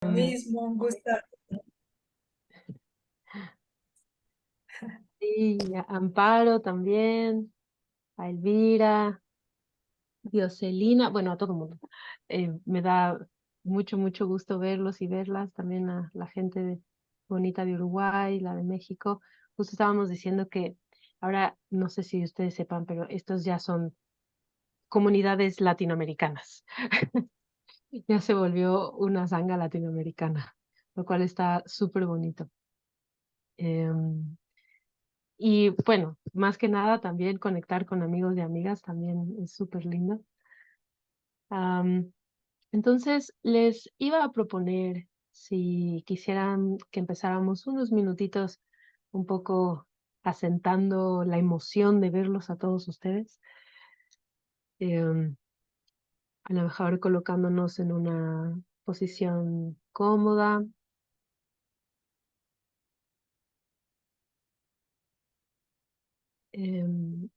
Mismo, un gusto. Sí, a Amparo también, a Elvira, Dioselina, bueno, a todo el mundo. Me da mucho gusto verlos y verlas, también a la bonita de Uruguay, la de México. Justo estábamos diciendo que ahora, no sé si ustedes sepan, pero estos ya son comunidades latinoamericanas. Ya se volvió una zanga latinoamericana, lo cual está súper bonito. Em, Y bueno, más que nada también conectar con amigos y amigas también es súper lindo. Am, entonces, les iba a proponer si quisieran que empezáramos unos minutitos un poco asentando la emoción de verlos a todos ustedes, em, a lo mejor colocándonos en una posición cómoda. em,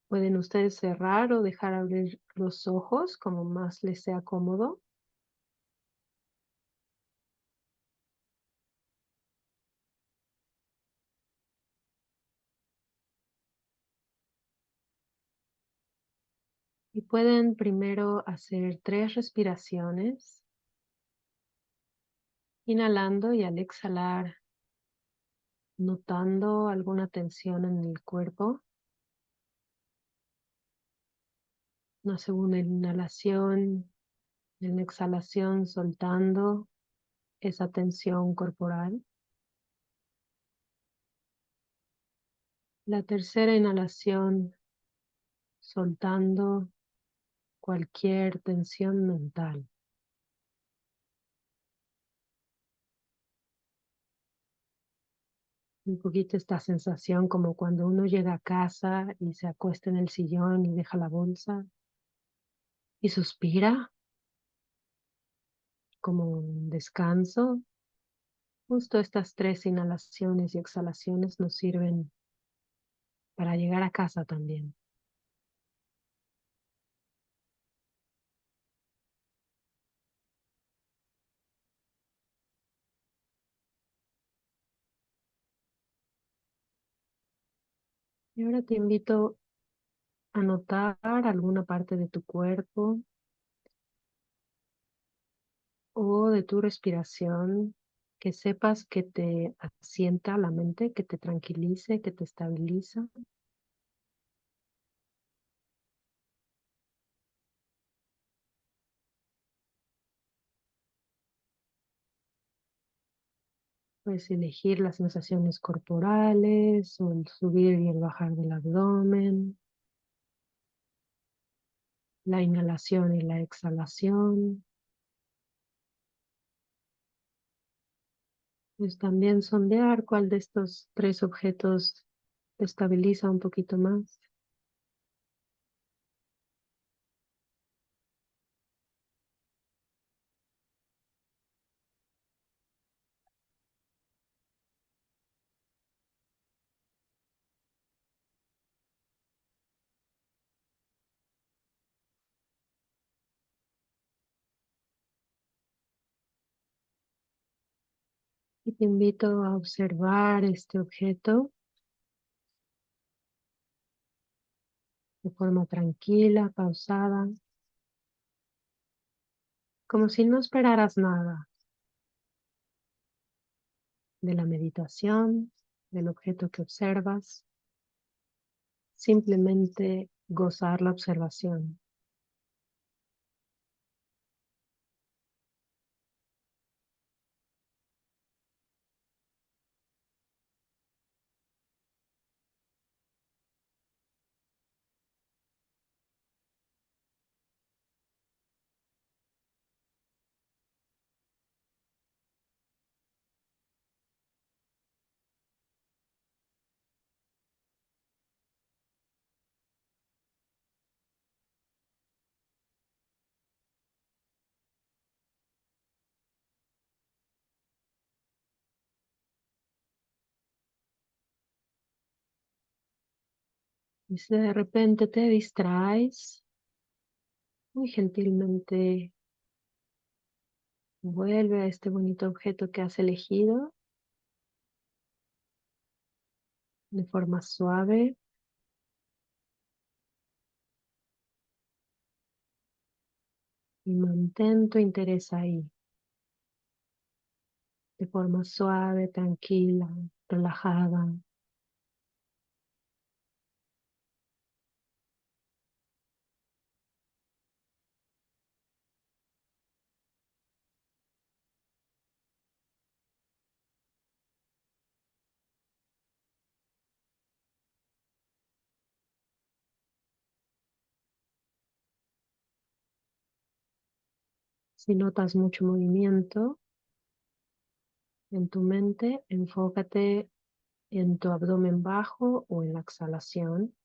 Pueden ustedes cerrar o dejar abrir los ojos como más les sea cómodo. Y pueden primero hacer 3 respiraciones, inhalando y al exhalar, notando alguna tensión en el cuerpo. Una segunda inhalación, en la exhalación soltando esa tensión corporal. La tercera inhalación, soltando cualquier tensión mental. Un poquito esta sensación como cuando uno llega a casa y se acuesta en el sillón y deja la bolsa y suspira como un descanso. Justo estas 3 inhalaciones y exhalaciones nos sirven para llegar a casa también. Y ahora te invito a notar alguna parte de tu cuerpo o de tu respiración que sepas que te asienta la mente, que te tranquilice, que te estabiliza. Puedes elegir las sensaciones corporales o el subir y el bajar del abdomen, la inhalación y la exhalación. Pues también sondear cuál de estos 3 objetos te estabiliza un poquito más. Y te invito a observar este objeto de forma tranquila, pausada, como si no esperaras nada de la meditación, del objeto que observas, simplemente gozar la observación. Y si de repente te distraes, muy gentilmente Vuelve a este bonito objeto que has elegido de forma suave y mantén tu interés ahí, de forma suave, tranquila, relajada. Si notas mucho movimiento en tu mente, enfócate en tu abdomen bajo o en la exhalación.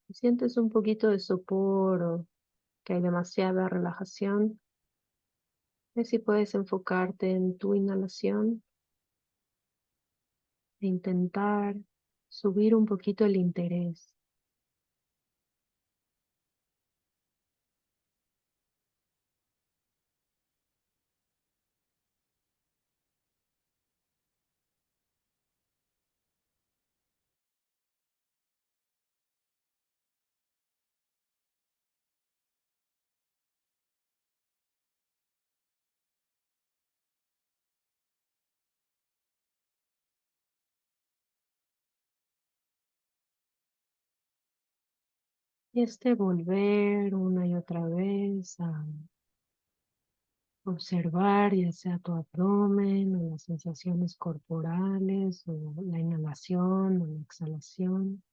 Si sientes un poquito de sopor o que hay demasiada relajación, ve si puedes enfocarte en tu inhalación e intentar subir un poquito el interés. Y volver una y otra vez a observar ya sea tu abdomen o las sensaciones corporales o la inhalación o la exhalación.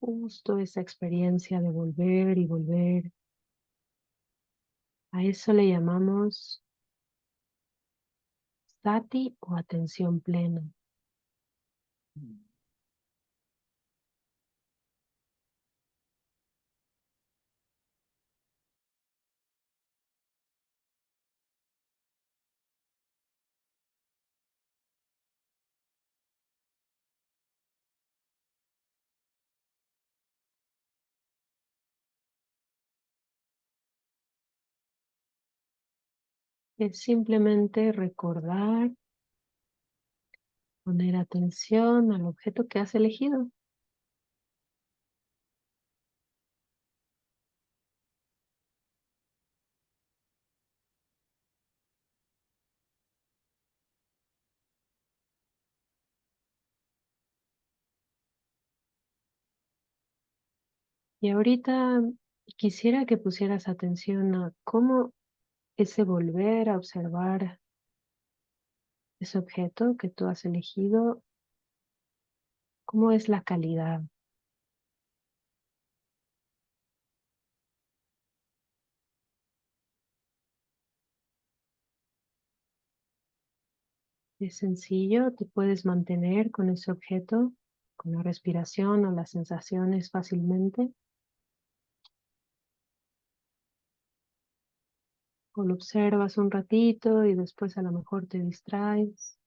Justo esa experiencia de volver y volver. A eso le llamamos sati o atención plena. Es simplemente recordar, poner atención al objeto que has elegido. Y ahorita quisiera que pusieras atención a cómo ese volver a observar ese objeto que tú has elegido, cómo es la calidad. Es sencillo, te puedes mantener con ese objeto, con la respiración o las sensaciones fácilmente, o lo observas un ratito y después a lo mejor te distraes.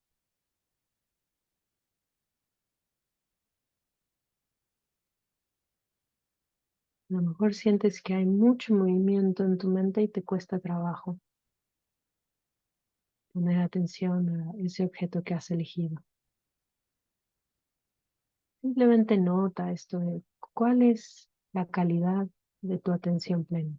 A lo mejor sientes que hay mucho movimiento en tu mente y te cuesta trabajo poner atención a ese objeto que has elegido. Simplemente nota esto de cuál es la calidad de tu atención plena.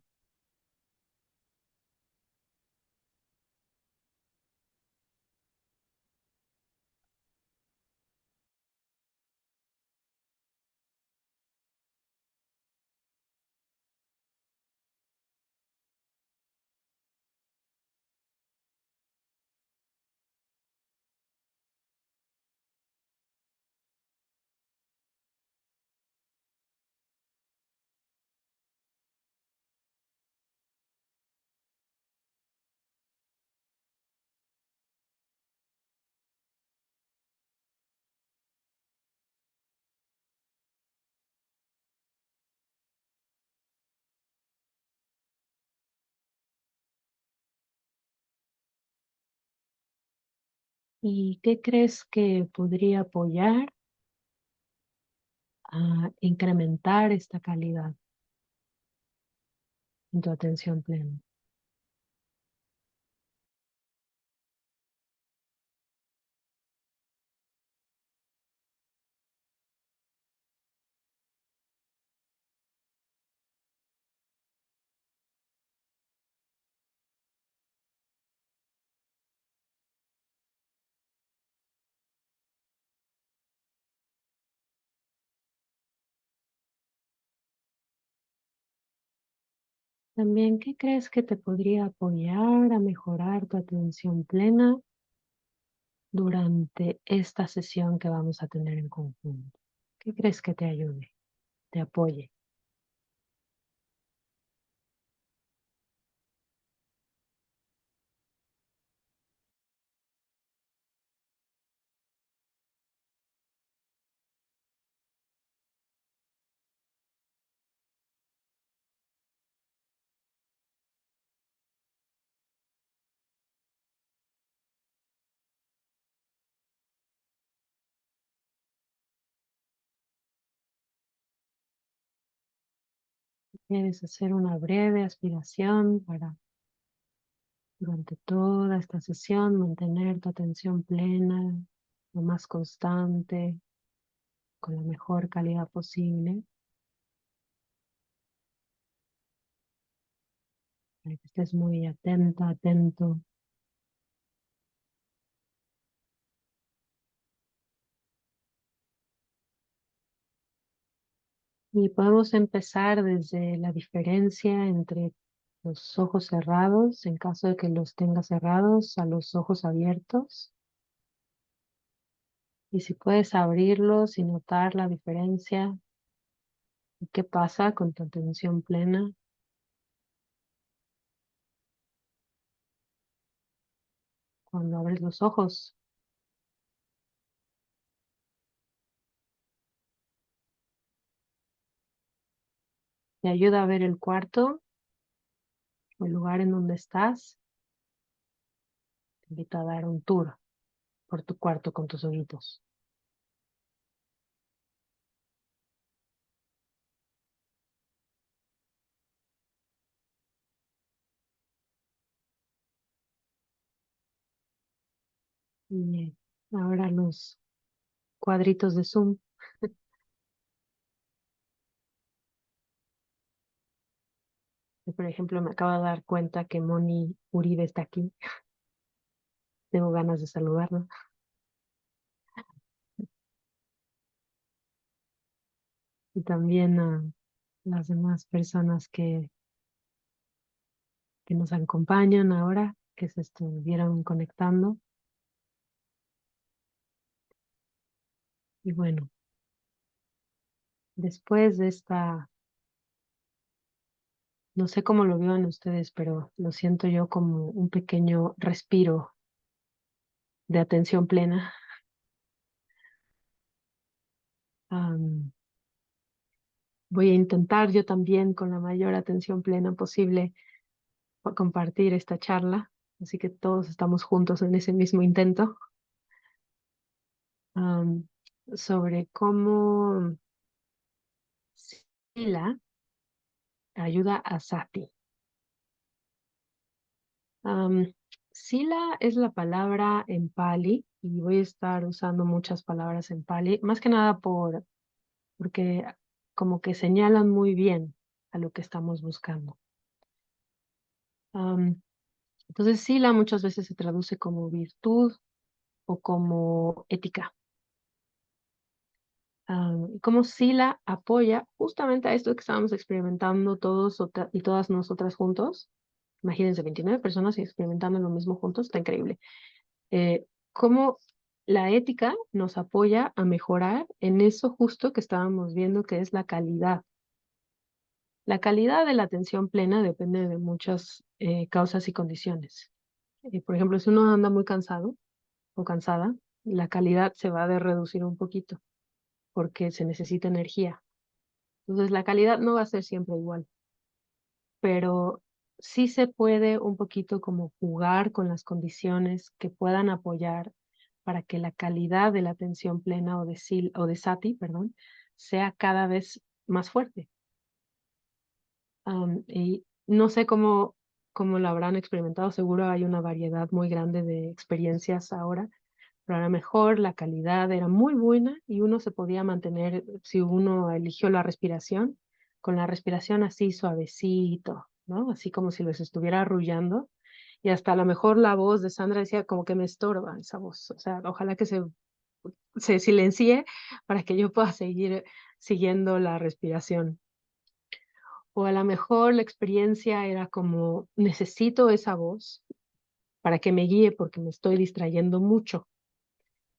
¿Y qué crees que podría apoyar a incrementar esta calidad? en tu atención plena. También, ¿qué crees que te podría apoyar a mejorar tu atención plena durante esta sesión que vamos a tener en conjunto? ¿Qué crees que te ayude, te apoye? Quieres hacer una breve aspiración para durante toda esta sesión mantener tu atención plena, lo más constante, con la mejor calidad posible, para que estés muy atenta, atento. Y podemos empezar desde la diferencia entre los ojos cerrados, en caso de que los tengas cerrados, a los ojos abiertos. Y si puedes abrirlos y notar la diferencia, y qué pasa con tu atención plena cuando abres los ojos. Te ayuda a ver el cuarto o el lugar en donde estás. Te invito a dar un tour por tu cuarto con tus ojitos. Y ahora los cuadritos de Zoom. Por ejemplo, me acabo de dar cuenta que Moni Uribe está aquí. Tengo ganas de saludarla. Y también a las demás personas que nos acompañan ahora, que se estuvieron conectando. Y bueno, después de esta, no sé cómo lo vivan ustedes, pero lo siento yo como un pequeño respiro de atención plena. Am, Voy a intentar yo también con la mayor atención plena posible compartir esta charla, así que todos estamos juntos en ese mismo intento, am, sobre cómo Sila ayuda a Sati. Am, Sila es la palabra en Pali y voy a estar usando muchas palabras en Pali, más que nada porque como que señalan muy bien a lo que estamos buscando. Am, entonces, Sila muchas veces se traduce como virtud o como ética. Y cómo Sila apoya justamente a esto que estábamos experimentando todos y todas nosotras juntos. Imagínense, 29 personas experimentando lo mismo juntos, está increíble. Cómo la ética nos apoya a mejorar en eso justo que estábamos viendo, que es la calidad. La calidad de la atención plena depende de muchas causas y condiciones. Por ejemplo, si uno anda muy cansado o cansada, la calidad se va a reducir un poquito porque se necesita energía. Entonces, la calidad no va a ser siempre igual, pero sí se puede un poquito como jugar con las condiciones que puedan apoyar para que la calidad de la atención plena o de Sati, perdón, sea cada vez más fuerte. No sé cómo lo habrán experimentado, seguro hay una variedad muy grande de experiencias ahora, pero a lo mejor la calidad era muy buena y uno se podía mantener, si uno eligió la respiración, con la respiración así suavecito, ¿no? Así como si los estuviera arrullando. Y hasta a lo mejor la voz de Sandra decía como que me estorba esa voz. O sea, ojalá que se silencie para que yo pueda seguir siguiendo la respiración. O a lo mejor la experiencia era como necesito esa voz para que me guíe porque me estoy distrayendo mucho.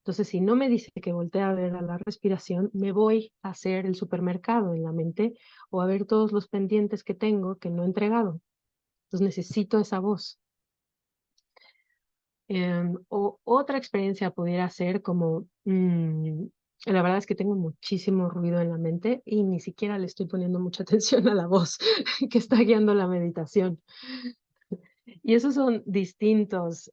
Entonces, si no me dice que voltee a ver a la respiración, me voy a hacer el supermercado en la mente o a ver todos los pendientes que tengo que no he entregado. Entonces, necesito esa voz. O otra experiencia pudiera ser como, la verdad es que tengo muchísimo ruido en la mente y ni siquiera le estoy poniendo mucha atención a la voz que está guiando la meditación. Y esos son distintos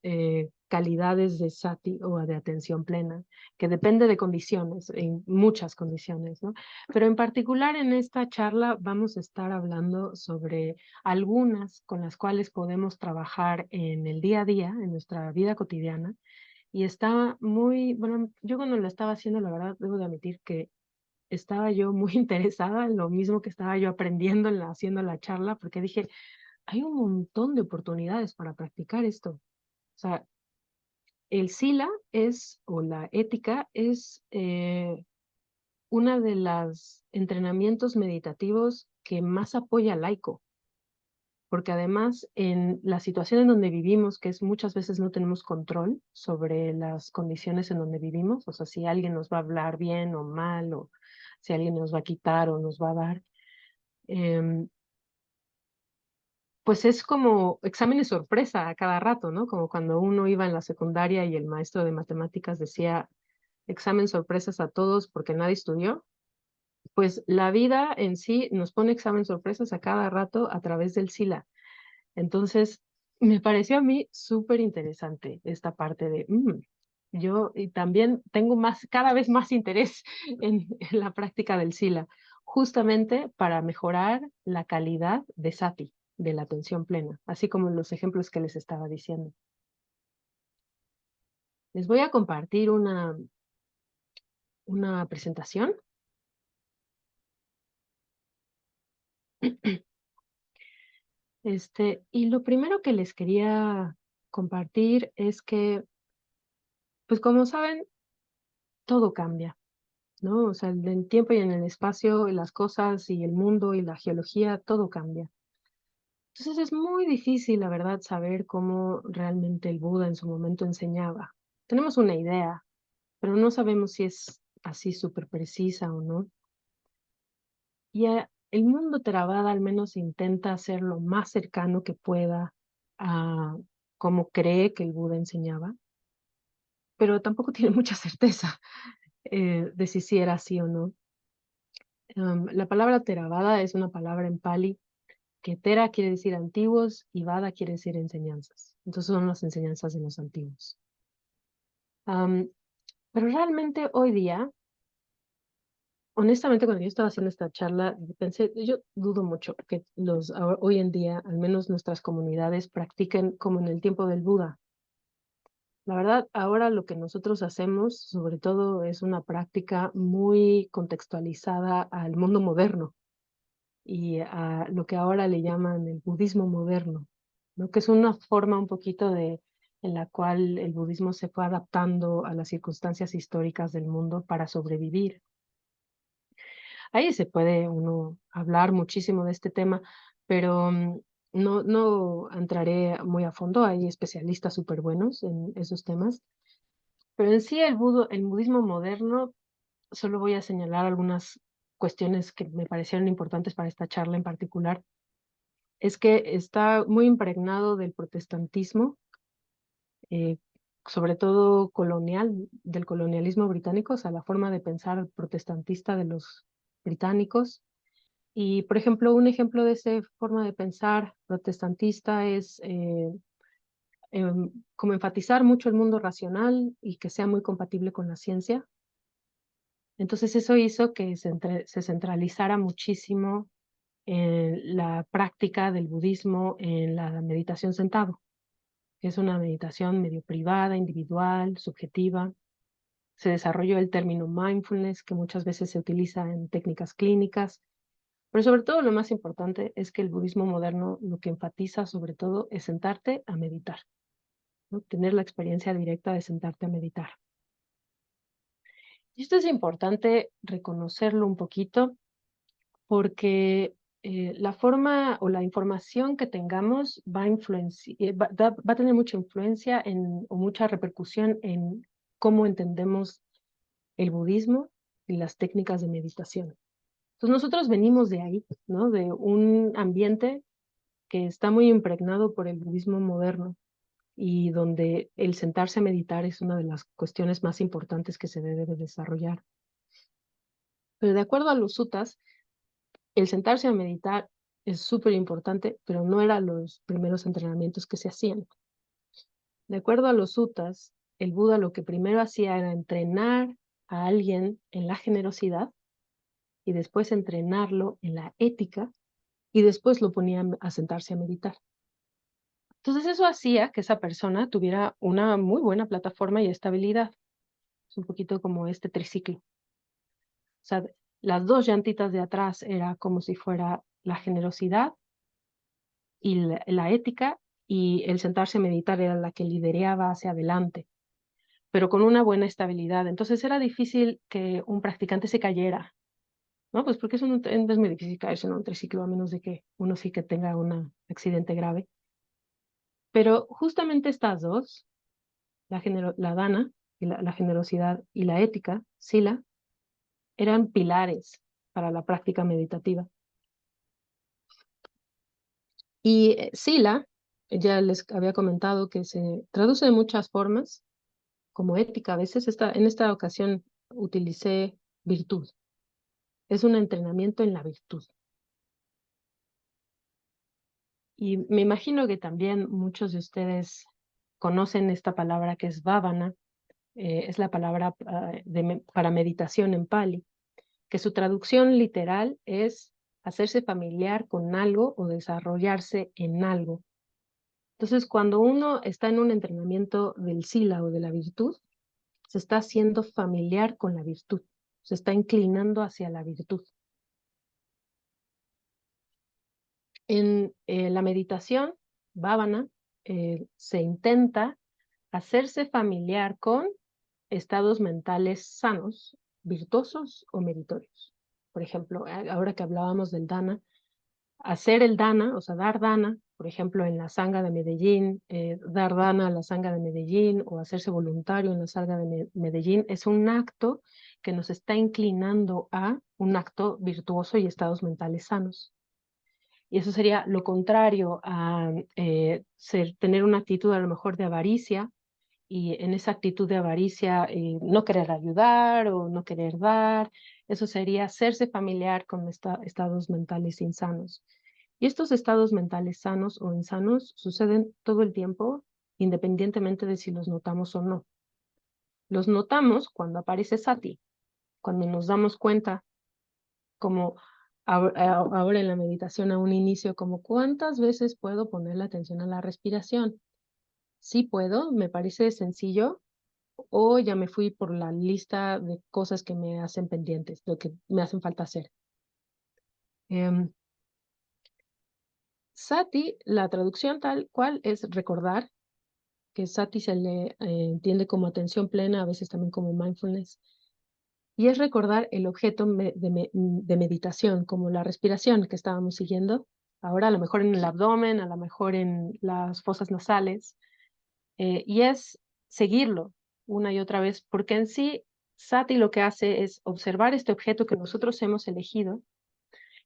calidades de sati o de atención plena, que depende de condiciones, en muchas condiciones, ¿no? Pero en particular en esta charla vamos a estar hablando sobre algunas con las cuales podemos trabajar en el día a día, en nuestra vida cotidiana. Y está muy, bueno, yo cuando lo estaba haciendo, la verdad, debo de admitir que estaba yo muy interesada en lo mismo que estaba yo aprendiendo haciendo la charla, porque dije, hay un montón de oportunidades para practicar esto. O sea, el sila es, o la ética, es una de los entrenamientos meditativos que más apoya al laico, porque además en la situación en donde vivimos, que es muchas veces no tenemos control sobre las condiciones en donde vivimos, o sea, si alguien nos va a hablar bien o mal, o si alguien nos va a quitar o nos va a dar, em, pues es como exámenes sorpresa a cada rato, ¿no? Como cuando uno iba en la secundaria y el maestro de matemáticas decía examen sorpresas a todos porque nadie estudió. Pues la vida en sí nos pone examen sorpresas a cada rato a través del SILA. Entonces, me pareció a mí súper interesante esta parte de, yo y también tengo más, cada vez más interés en la práctica del SILA, justamente para mejorar la calidad de sati, de la atención plena, así como los ejemplos que les estaba diciendo. Les voy a compartir una presentación. Y lo primero que les quería compartir es que, pues como saben, todo cambia, ¿no? O sea, en el tiempo y en el espacio, y las cosas y el mundo y la geología, todo cambia. Entonces es muy difícil, la verdad, saber cómo realmente el Buda en su momento enseñaba. Tenemos una idea, pero no sabemos si es así súper precisa o no. Y el mundo Theravada al menos intenta hacer lo más cercano que pueda a cómo cree que el Buda enseñaba, pero tampoco tiene mucha certeza de si era así o no. La palabra Theravada es una palabra en Pali que Thera quiere decir antiguos y Vada quiere decir enseñanzas. Entonces son las enseñanzas de los antiguos. Am, pero realmente hoy día, honestamente, cuando yo estaba haciendo esta charla, pensé, yo dudo mucho que hoy en día, al menos nuestras comunidades, practiquen como en el tiempo del Buda. La verdad, ahora lo que nosotros hacemos, sobre todo, es una práctica muy contextualizada al mundo moderno y a lo que ahora le llaman el budismo moderno, ¿no? Que es una forma un poquito en la cual el budismo se fue adaptando a las circunstancias históricas del mundo para sobrevivir. Ahí se puede uno hablar muchísimo de este tema, pero no entraré muy a fondo. Hay especialistas súper buenos en esos temas. Pero en sí el budismo moderno, solo voy a señalar algunas cuestiones que me parecieron importantes para esta charla en particular. Es que está muy impregnado del protestantismo, eh, sobre todo colonial, del colonialismo británico, o sea, la forma de pensar protestantista de los británicos. Y, por ejemplo, un ejemplo de esa forma de pensar protestantista es como enfatizar mucho el mundo racional y que sea muy compatible con la ciencia. Entonces eso hizo que se centralizara muchísimo en la práctica del budismo en la meditación sentado. Es una meditación medio privada, individual, subjetiva. Se desarrolló el término mindfulness, que muchas veces se utiliza en técnicas clínicas, pero sobre todo lo más importante es que el budismo moderno lo que enfatiza sobre todo es sentarte a meditar, ¿no? Tener la experiencia directa de sentarte a meditar. Y esto es importante reconocerlo un poquito porque la forma o la información que tengamos va a, va a tener mucha influencia o mucha repercusión en cómo entendemos el budismo y las técnicas de meditación. Entonces nosotros venimos de ahí, ¿no? De un ambiente que está muy impregnado por el budismo moderno y donde el sentarse a meditar es una de las cuestiones más importantes que se debe de desarrollar. Pero de acuerdo a los suttas, el sentarse a meditar es súper importante, pero no eran los primeros entrenamientos que se hacían. De acuerdo a los suttas, el Buda lo que primero hacía era entrenar a alguien en la generosidad y después entrenarlo en la ética y después lo ponía a sentarse a meditar. Entonces eso hacía que esa persona tuviera una muy buena plataforma y estabilidad. Es un poquito como este triciclo. O sea, las dos llantitas de atrás era como si fuera la generosidad y la ética, y el sentarse a meditar era la que lideraba hacia adelante, pero con una buena estabilidad. Entonces era difícil que un practicante se cayera, ¿no? Pues porque es muy difícil caerse en un triciclo a menos de que uno sí que tenga un accidente grave. Pero justamente estas dos, la dana, y la generosidad y la ética, sila, eran pilares para la práctica meditativa. Y sila, ya les había comentado que se traduce de muchas formas, como ética. A veces en esta ocasión utilicé virtud. Es un entrenamiento en la virtud. Y me imagino que también muchos de ustedes conocen esta palabra que es bhavana. Es la palabra para meditación en Pali, que su traducción literal es hacerse familiar con algo o desarrollarse en algo. Entonces, cuando uno está en un entrenamiento del sila o de la virtud, se está haciendo familiar con la virtud, se está inclinando hacia la virtud. En la meditación, bhavana, se intenta hacerse familiar con estados mentales sanos, virtuosos o meritorios. Por ejemplo, ahora que hablábamos del dana, hacer el dana, o sea, dar dana, por ejemplo, en la Sangha de Medellín, dar dana a la Sangha de Medellín o hacerse voluntario en la Sangha de Medellín, es un acto que nos está inclinando a un acto virtuoso y estados mentales sanos. Y eso sería lo contrario a tener una actitud a lo mejor de avaricia, y en esa actitud de avaricia no querer ayudar o no querer dar. Eso sería hacerse familiar con estados mentales insanos. Y estos estados mentales sanos o insanos suceden todo el tiempo, independientemente de si los notamos o no. Los notamos cuando aparece sati, cuando nos damos cuenta, como ahora en la meditación a un inicio, como cuántas veces puedo poner la atención a la respiración. Sí puedo, me parece sencillo, o ya me fui por la lista de cosas que me hacen pendientes, lo que me hacen falta hacer. Sati, la traducción tal cual es recordar, que sati se le entiende como atención plena, a veces también como mindfulness, y es recordar el objeto de meditación, como la respiración que estábamos siguiendo, ahora a lo mejor en el abdomen, a lo mejor en las fosas nasales, y es seguirlo una y otra vez, porque en sí Sati lo que hace es observar este objeto que nosotros hemos elegido,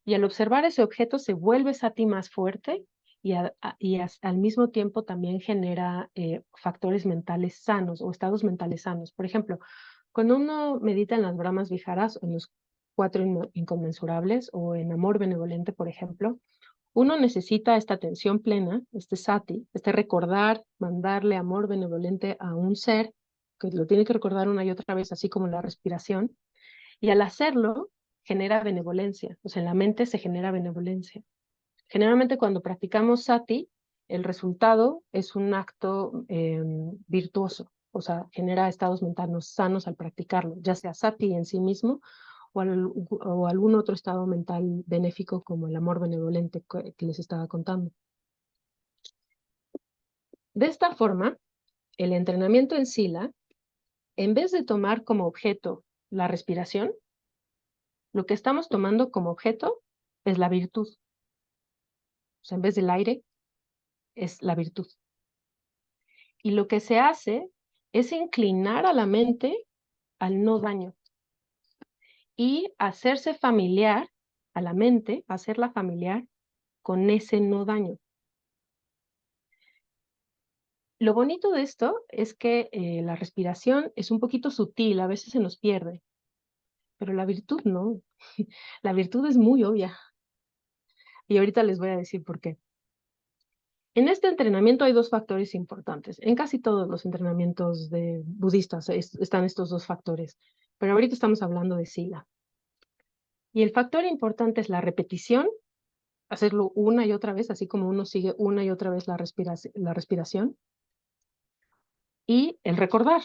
y al observar ese objeto se vuelve Sati más fuerte y, al mismo tiempo también genera factores mentales sanos o estados mentales sanos. Por ejemplo, cuando uno medita en las Brahmas Viharas, en los 4 inconmensurables o en amor benevolente, por ejemplo, uno necesita esta atención plena, este sati, este recordar, mandarle amor benevolente a un ser, que lo tiene que recordar una y otra vez, así como la respiración, y al hacerlo genera benevolencia, o sea, en la mente se genera benevolencia. Generalmente cuando practicamos sati, el resultado es un acto virtuoso, o sea, genera estados mentales sanos al practicarlo, ya sea sati en sí mismo o algún otro estado mental benéfico como el amor benevolente que les estaba contando. De esta forma, el entrenamiento en sila, en vez de tomar como objeto la respiración, lo que estamos tomando como objeto es la virtud. O sea, en vez del aire, es la virtud. Y lo que se hace es inclinar a la mente al no daño y hacerse familiar a la mente, hacerla familiar con ese no daño. Lo bonito de esto es que la respiración es un poquito sutil, a veces se nos pierde, pero la virtud no. La virtud es muy obvia y ahorita les voy a decir por qué. En este entrenamiento hay dos factores importantes. En casi todos los entrenamientos de budistas están estos dos factores, pero ahorita estamos hablando de sila. Y el factor importante es la repetición, hacerlo una y otra vez, así como uno sigue una y otra vez la respiración, y el recordar,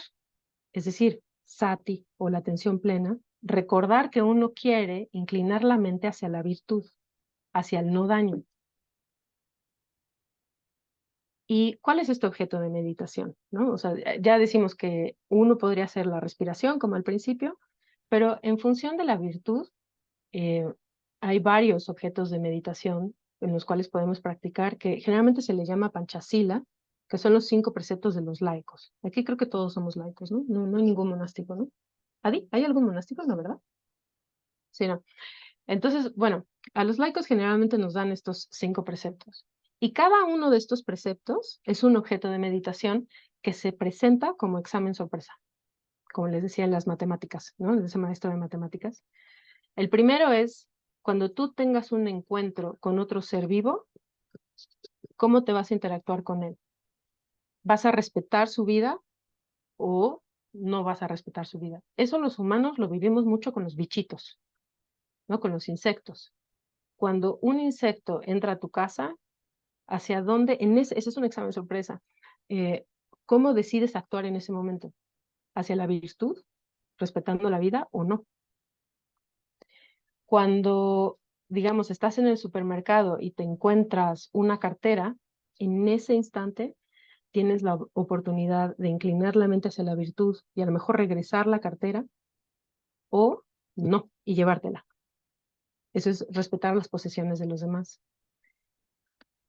es decir, sati o la atención plena, recordar que uno quiere inclinar la mente hacia la virtud, hacia el no daño. ¿Y cuál es este objeto de meditación? ¿No? O sea, ya decimos que uno podría hacer la respiración como al principio, pero en función de la virtud, eh, hay varios objetos de meditación en los cuales podemos practicar, que generalmente se le llama panchasila, que son los 5 preceptos de los laicos. Aquí creo que todos somos laicos, ¿no? No hay ningún monástico, ¿no? ¿Adi? ¿Hay algún monástico? No, ¿verdad? Sí, no. Entonces, bueno, a los laicos generalmente nos dan estos 5 preceptos. Y cada uno de estos preceptos es un objeto de meditación que se presenta como examen sorpresa, como les decía en las matemáticas, ¿no? Ese maestro de matemáticas. El primero es, cuando tú tengas un encuentro con otro ser vivo, ¿cómo te vas a interactuar con él? ¿Vas a respetar su vida o no vas a respetar su vida? Eso los humanos lo vivimos mucho con los bichitos, ¿no? Con los insectos. Cuando un insecto entra a tu casa, ¿hacia dónde? Ese es un examen sorpresa. Eh, ¿Cómo decides actuar en ese momento? ¿Hacia la virtud, respetando la vida o no? Cuando, digamos, estás en el supermercado y te encuentras una cartera, en ese instante tienes la oportunidad de inclinar la mente hacia la virtud y a lo mejor regresar la cartera o no y llevártela. Eso es respetar las posesiones de los demás.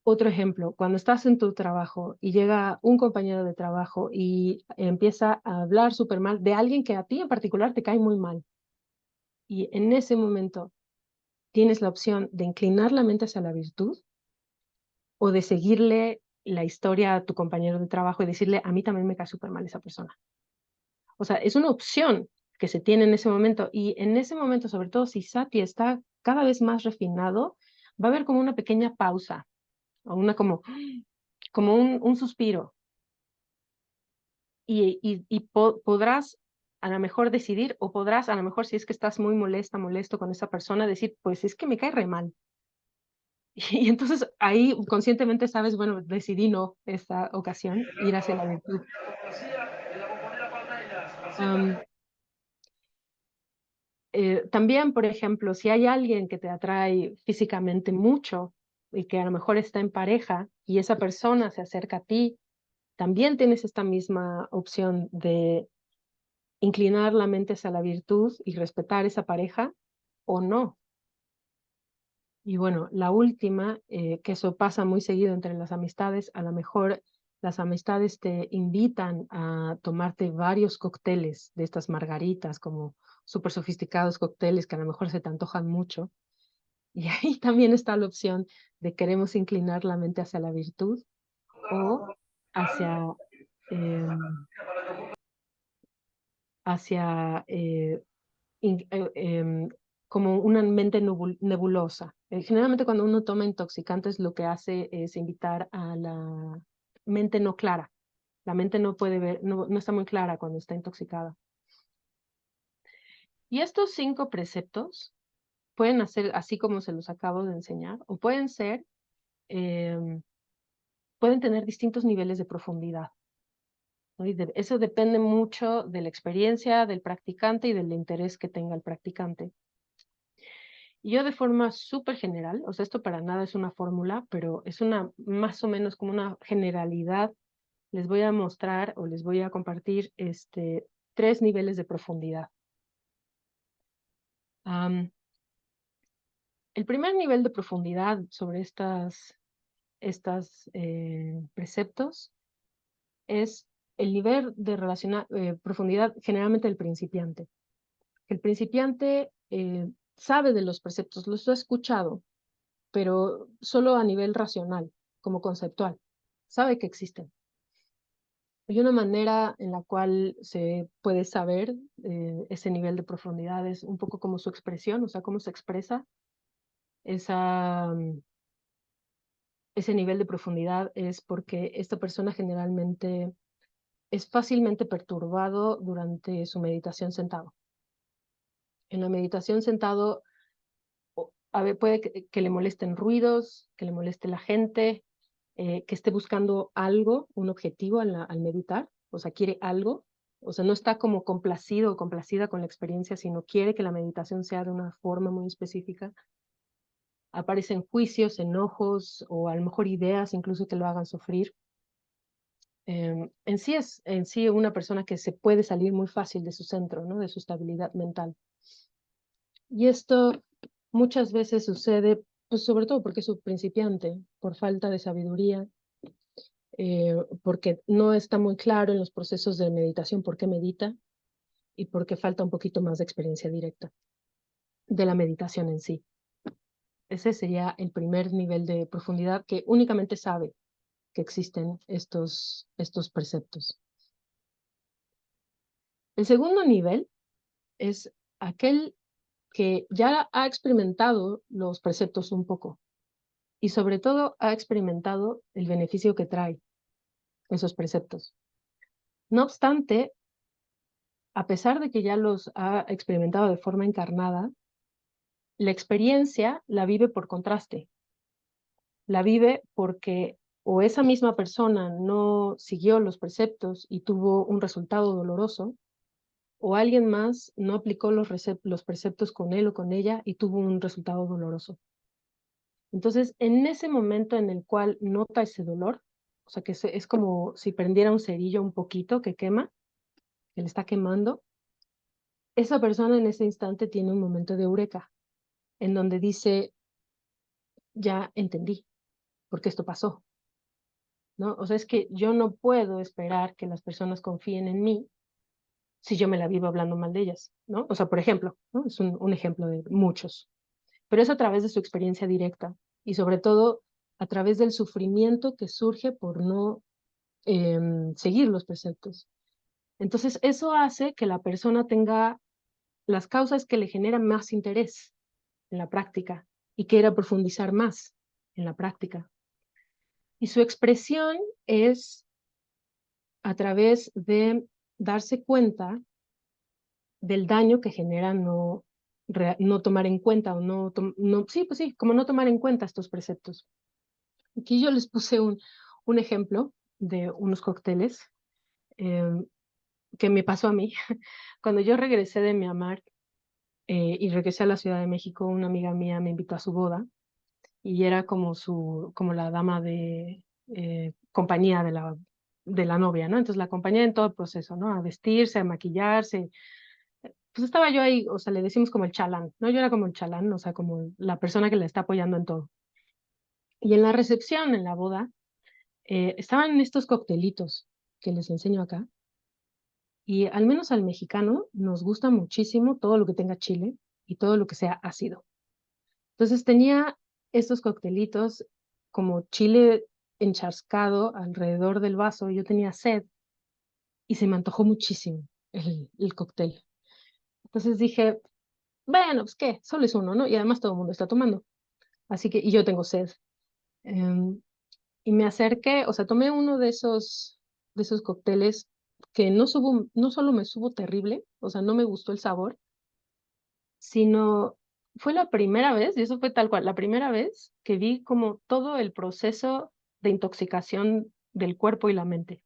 Otro ejemplo, cuando estás en tu trabajo y llega un compañero de trabajo y empieza a hablar súper mal de alguien que a ti en particular te cae muy mal. Y en ese momento tienes la opción de inclinar la mente hacia la virtud o de seguirle la historia a tu compañero de trabajo y decirle, a mí también me cae súper mal esa persona. O sea, es una opción que se tiene en ese momento y en ese momento, sobre todo si Sati está cada vez más refinado, va a haber como una pequeña pausa o una como un suspiro y podrás a lo mejor decidir o podrás a lo mejor si es que estás muy molesto con esa persona, decir, pues es que me cae re mal. Y entonces ahí conscientemente sabes, bueno, decidí no esta ocasión ir hacia la virtud. Am, También, por ejemplo, si hay alguien que te atrae físicamente mucho y que a lo mejor está en pareja y esa persona se acerca a ti, también tienes esta misma opción de inclinar la mente hacia la virtud y respetar esa pareja o no. Y bueno, la última, que eso pasa muy seguido entre las amistades, a lo mejor las amistades te invitan a tomarte varios cócteles de estas margaritas, como súper sofisticados cócteles que a lo mejor se te antojan mucho. Y ahí también está la opción de queremos inclinar la mente hacia la virtud o hacia, em, hacia como una mente nebulosa. Generalmente cuando uno toma intoxicantes lo que hace es invitar a la mente no clara. La mente no puede ver, no está muy clara cuando está intoxicada. Y estos 5 preceptos pueden hacer así como se los acabo de enseñar, o pueden ser, em, pueden tener distintos niveles de profundidad, ¿no? Eso depende mucho de la experiencia del practicante y del interés que tenga el practicante. Y yo de forma súper general, o sea, esto para nada es una fórmula, pero es una más o menos como una generalidad, les voy a mostrar o les voy a compartir 3 niveles de profundidad. El primer nivel de profundidad sobre estas preceptos es el nivel de profundidad generalmente del principiante. El principiante sabe de los preceptos, los ha escuchado, pero solo a nivel racional, como conceptual. Sabe que existen. Hay una manera en la cual se puede saber ese nivel de profundidad, es un poco como su expresión, o sea, cómo se expresa esa, ese nivel de profundidad es porque esta persona generalmente es fácilmente perturbado durante su meditación sentado. En la meditación sentado, a ver, puede que le molesten ruidos, que le moleste la gente, que esté buscando algo, un objetivo al meditar, o sea, quiere algo, o sea, no está como complacido o complacida con la experiencia, sino quiere que la meditación sea de una forma muy específica. Aparecen juicios, enojos o a lo mejor ideas incluso que lo hagan sufrir. En sí una persona que se puede salir muy fácil de su centro, ¿no? De su estabilidad mental. Y esto muchas veces sucede, pues sobre todo porque es un principiante, por falta de sabiduría, porque no está muy claro en los procesos de meditación por qué medita y porque falta un poquito más de experiencia directa de la meditación en sí. Ese sería el primer nivel de profundidad que únicamente sabe que existen estos preceptos. El segundo nivel es aquel que ya ha experimentado los preceptos un poco y sobre todo ha experimentado el beneficio que trae esos preceptos. No obstante, a pesar de que ya los ha experimentado de forma encarnada, la experiencia la vive por contraste. La vive porque o esa misma persona no siguió los preceptos y tuvo un resultado doloroso, o alguien más no aplicó los preceptos con él o con ella y tuvo un resultado doloroso. Entonces, en ese momento en el cual nota ese dolor, o sea, que es como si prendiera un cerillo un poquito que quema, que le está quemando, esa persona en ese instante tiene un momento de eureka, en donde dice, ya entendí por qué esto pasó, ¿no? O sea, es que yo no puedo esperar que las personas confíen en mí si yo me la vivo hablando mal de ellas, ¿no? O sea, por ejemplo, ¿no? Es un ejemplo de muchos, pero es a través de su experiencia directa y sobre todo a través del sufrimiento que surge por no seguir los preceptos. Entonces, eso hace que la persona tenga las causas que le generan más interés en la práctica y quiera profundizar más en la práctica. Y su expresión es a través de darse cuenta del daño que genera no tomar en cuenta o sí, pues sí, como no tomar en cuenta estos preceptos. Aquí yo les puse un ejemplo de unos cócteles eh, que me pasó a mí. Cuando yo regresé de Myanmar y regresé a la Ciudad de México, una amiga mía me invitó a su boda y era como la dama de compañía de la novia, ¿no? Entonces la acompañé en todo el proceso, ¿no? A vestirse, a maquillarse. Pues estaba yo ahí, o sea, le decimos como el chalán, ¿no? Yo era como el chalán, o sea, como la persona que la está apoyando en todo. Y en la recepción, en la boda, estaban estos coctelitos que les enseño acá. Y al menos al mexicano nos gusta muchísimo todo lo que tenga chile y todo lo que sea ácido. Entonces tenía estos coctelitos como chile encharcado alrededor del vaso. Yo tenía sed y se me antojó muchísimo el cóctel. Entonces dije, bueno, pues qué, solo es uno, ¿no? Y además todo el mundo está tomando. Así que, y yo tengo sed. Em, y me acerqué, o sea, tomé uno de esos cócteles que no solo me supo terrible, o sea, no me gustó el sabor, sino fue la primera vez, y eso fue tal cual, la primera vez que vi como todo el proceso de intoxicación del cuerpo y la mente.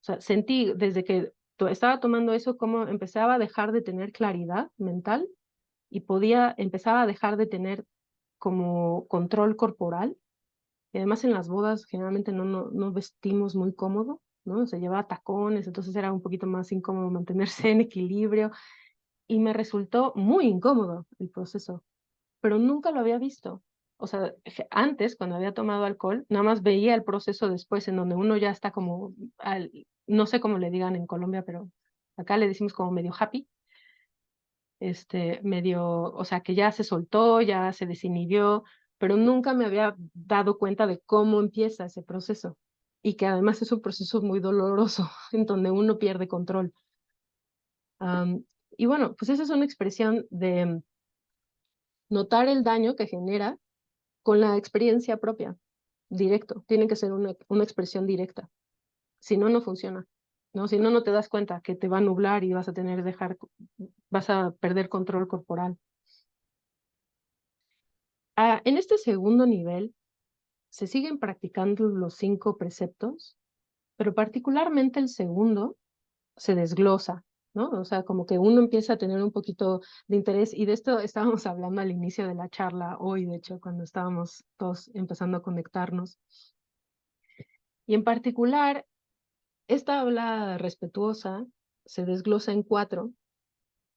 O sea, sentí desde que estaba tomando eso como empezaba a dejar de tener claridad mental y empezaba a dejar de tener como control corporal. Y además en las bodas generalmente no vestimos muy cómodo, ¿no? Se llevaba tacones, entonces era un poquito más incómodo mantenerse en equilibrio y me resultó muy incómodo el proceso, pero nunca lo había visto. O sea, antes, cuando había tomado alcohol, nada más veía el proceso después, en donde uno ya está como, no sé cómo le digan en Colombia, pero acá le decimos como medio happy, medio, o sea, que ya se soltó, ya se desinhibió, pero nunca me había dado cuenta de cómo empieza ese proceso. Y que además es un proceso muy doloroso, en donde uno pierde control. Y bueno, pues esa es una expresión de notar el daño que genera con la experiencia propia, directo. Tiene que ser una expresión directa. Si no, no funciona. ¿No? Si no, no te das cuenta que te va a nublar y vas a vas a perder control corporal. En este segundo nivel se siguen practicando los 5 preceptos, pero particularmente el segundo se desglosa, ¿no? O sea, como que uno empieza a tener un poquito de interés, y de esto estábamos hablando al inicio de la charla hoy, de hecho, cuando estábamos todos empezando a conectarnos. Y en particular, esta habla respetuosa se desglosa en 4,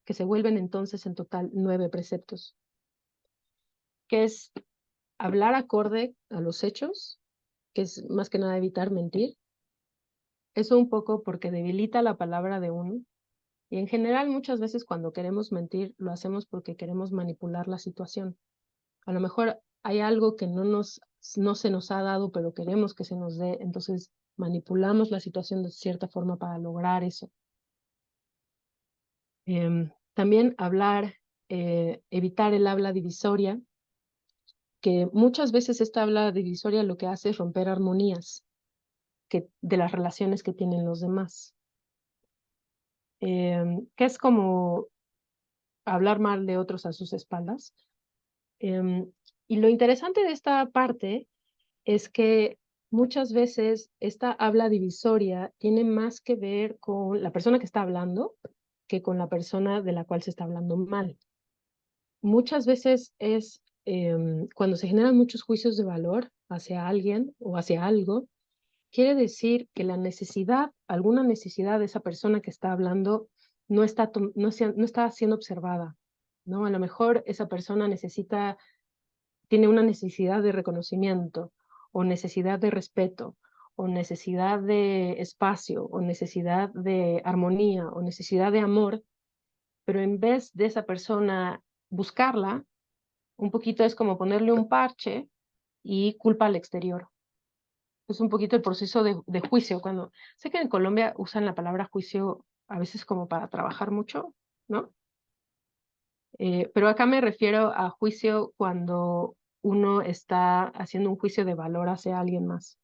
que se vuelven entonces en total 9 preceptos, que es hablar acorde a los hechos, que es más que nada evitar mentir. Eso un poco porque debilita la palabra de uno. Y en general, muchas veces cuando queremos mentir, lo hacemos porque queremos manipular la situación. A lo mejor hay algo que no se nos ha dado, pero queremos que se nos dé, entonces manipulamos la situación de cierta forma para lograr eso. También evitar el habla divisoria, que muchas veces esta habla divisoria lo que hace es romper armonías de las relaciones que tienen los demás. Que es como hablar mal de otros a sus espaldas. Em, y lo interesante de esta parte es que muchas veces esta habla divisoria tiene más que ver con la persona que está hablando que con la persona de la cual se está hablando mal. Muchas veces es cuando se generan muchos juicios de valor hacia alguien o hacia algo, quiere decir que alguna necesidad de esa persona que está hablando no está siendo observada, ¿no? A lo mejor esa persona tiene una necesidad de reconocimiento, o necesidad de respeto, o necesidad de espacio, o necesidad de armonía, o necesidad de amor, pero en vez de esa persona buscarla, un poquito es como ponerle un parche y culpa al exterior. Es un poquito el proceso de juicio. Sé que en Colombia usan la palabra juicio a veces como para trabajar mucho, ¿no? Pero acá me refiero a juicio cuando uno está haciendo un juicio de valor hacia alguien más.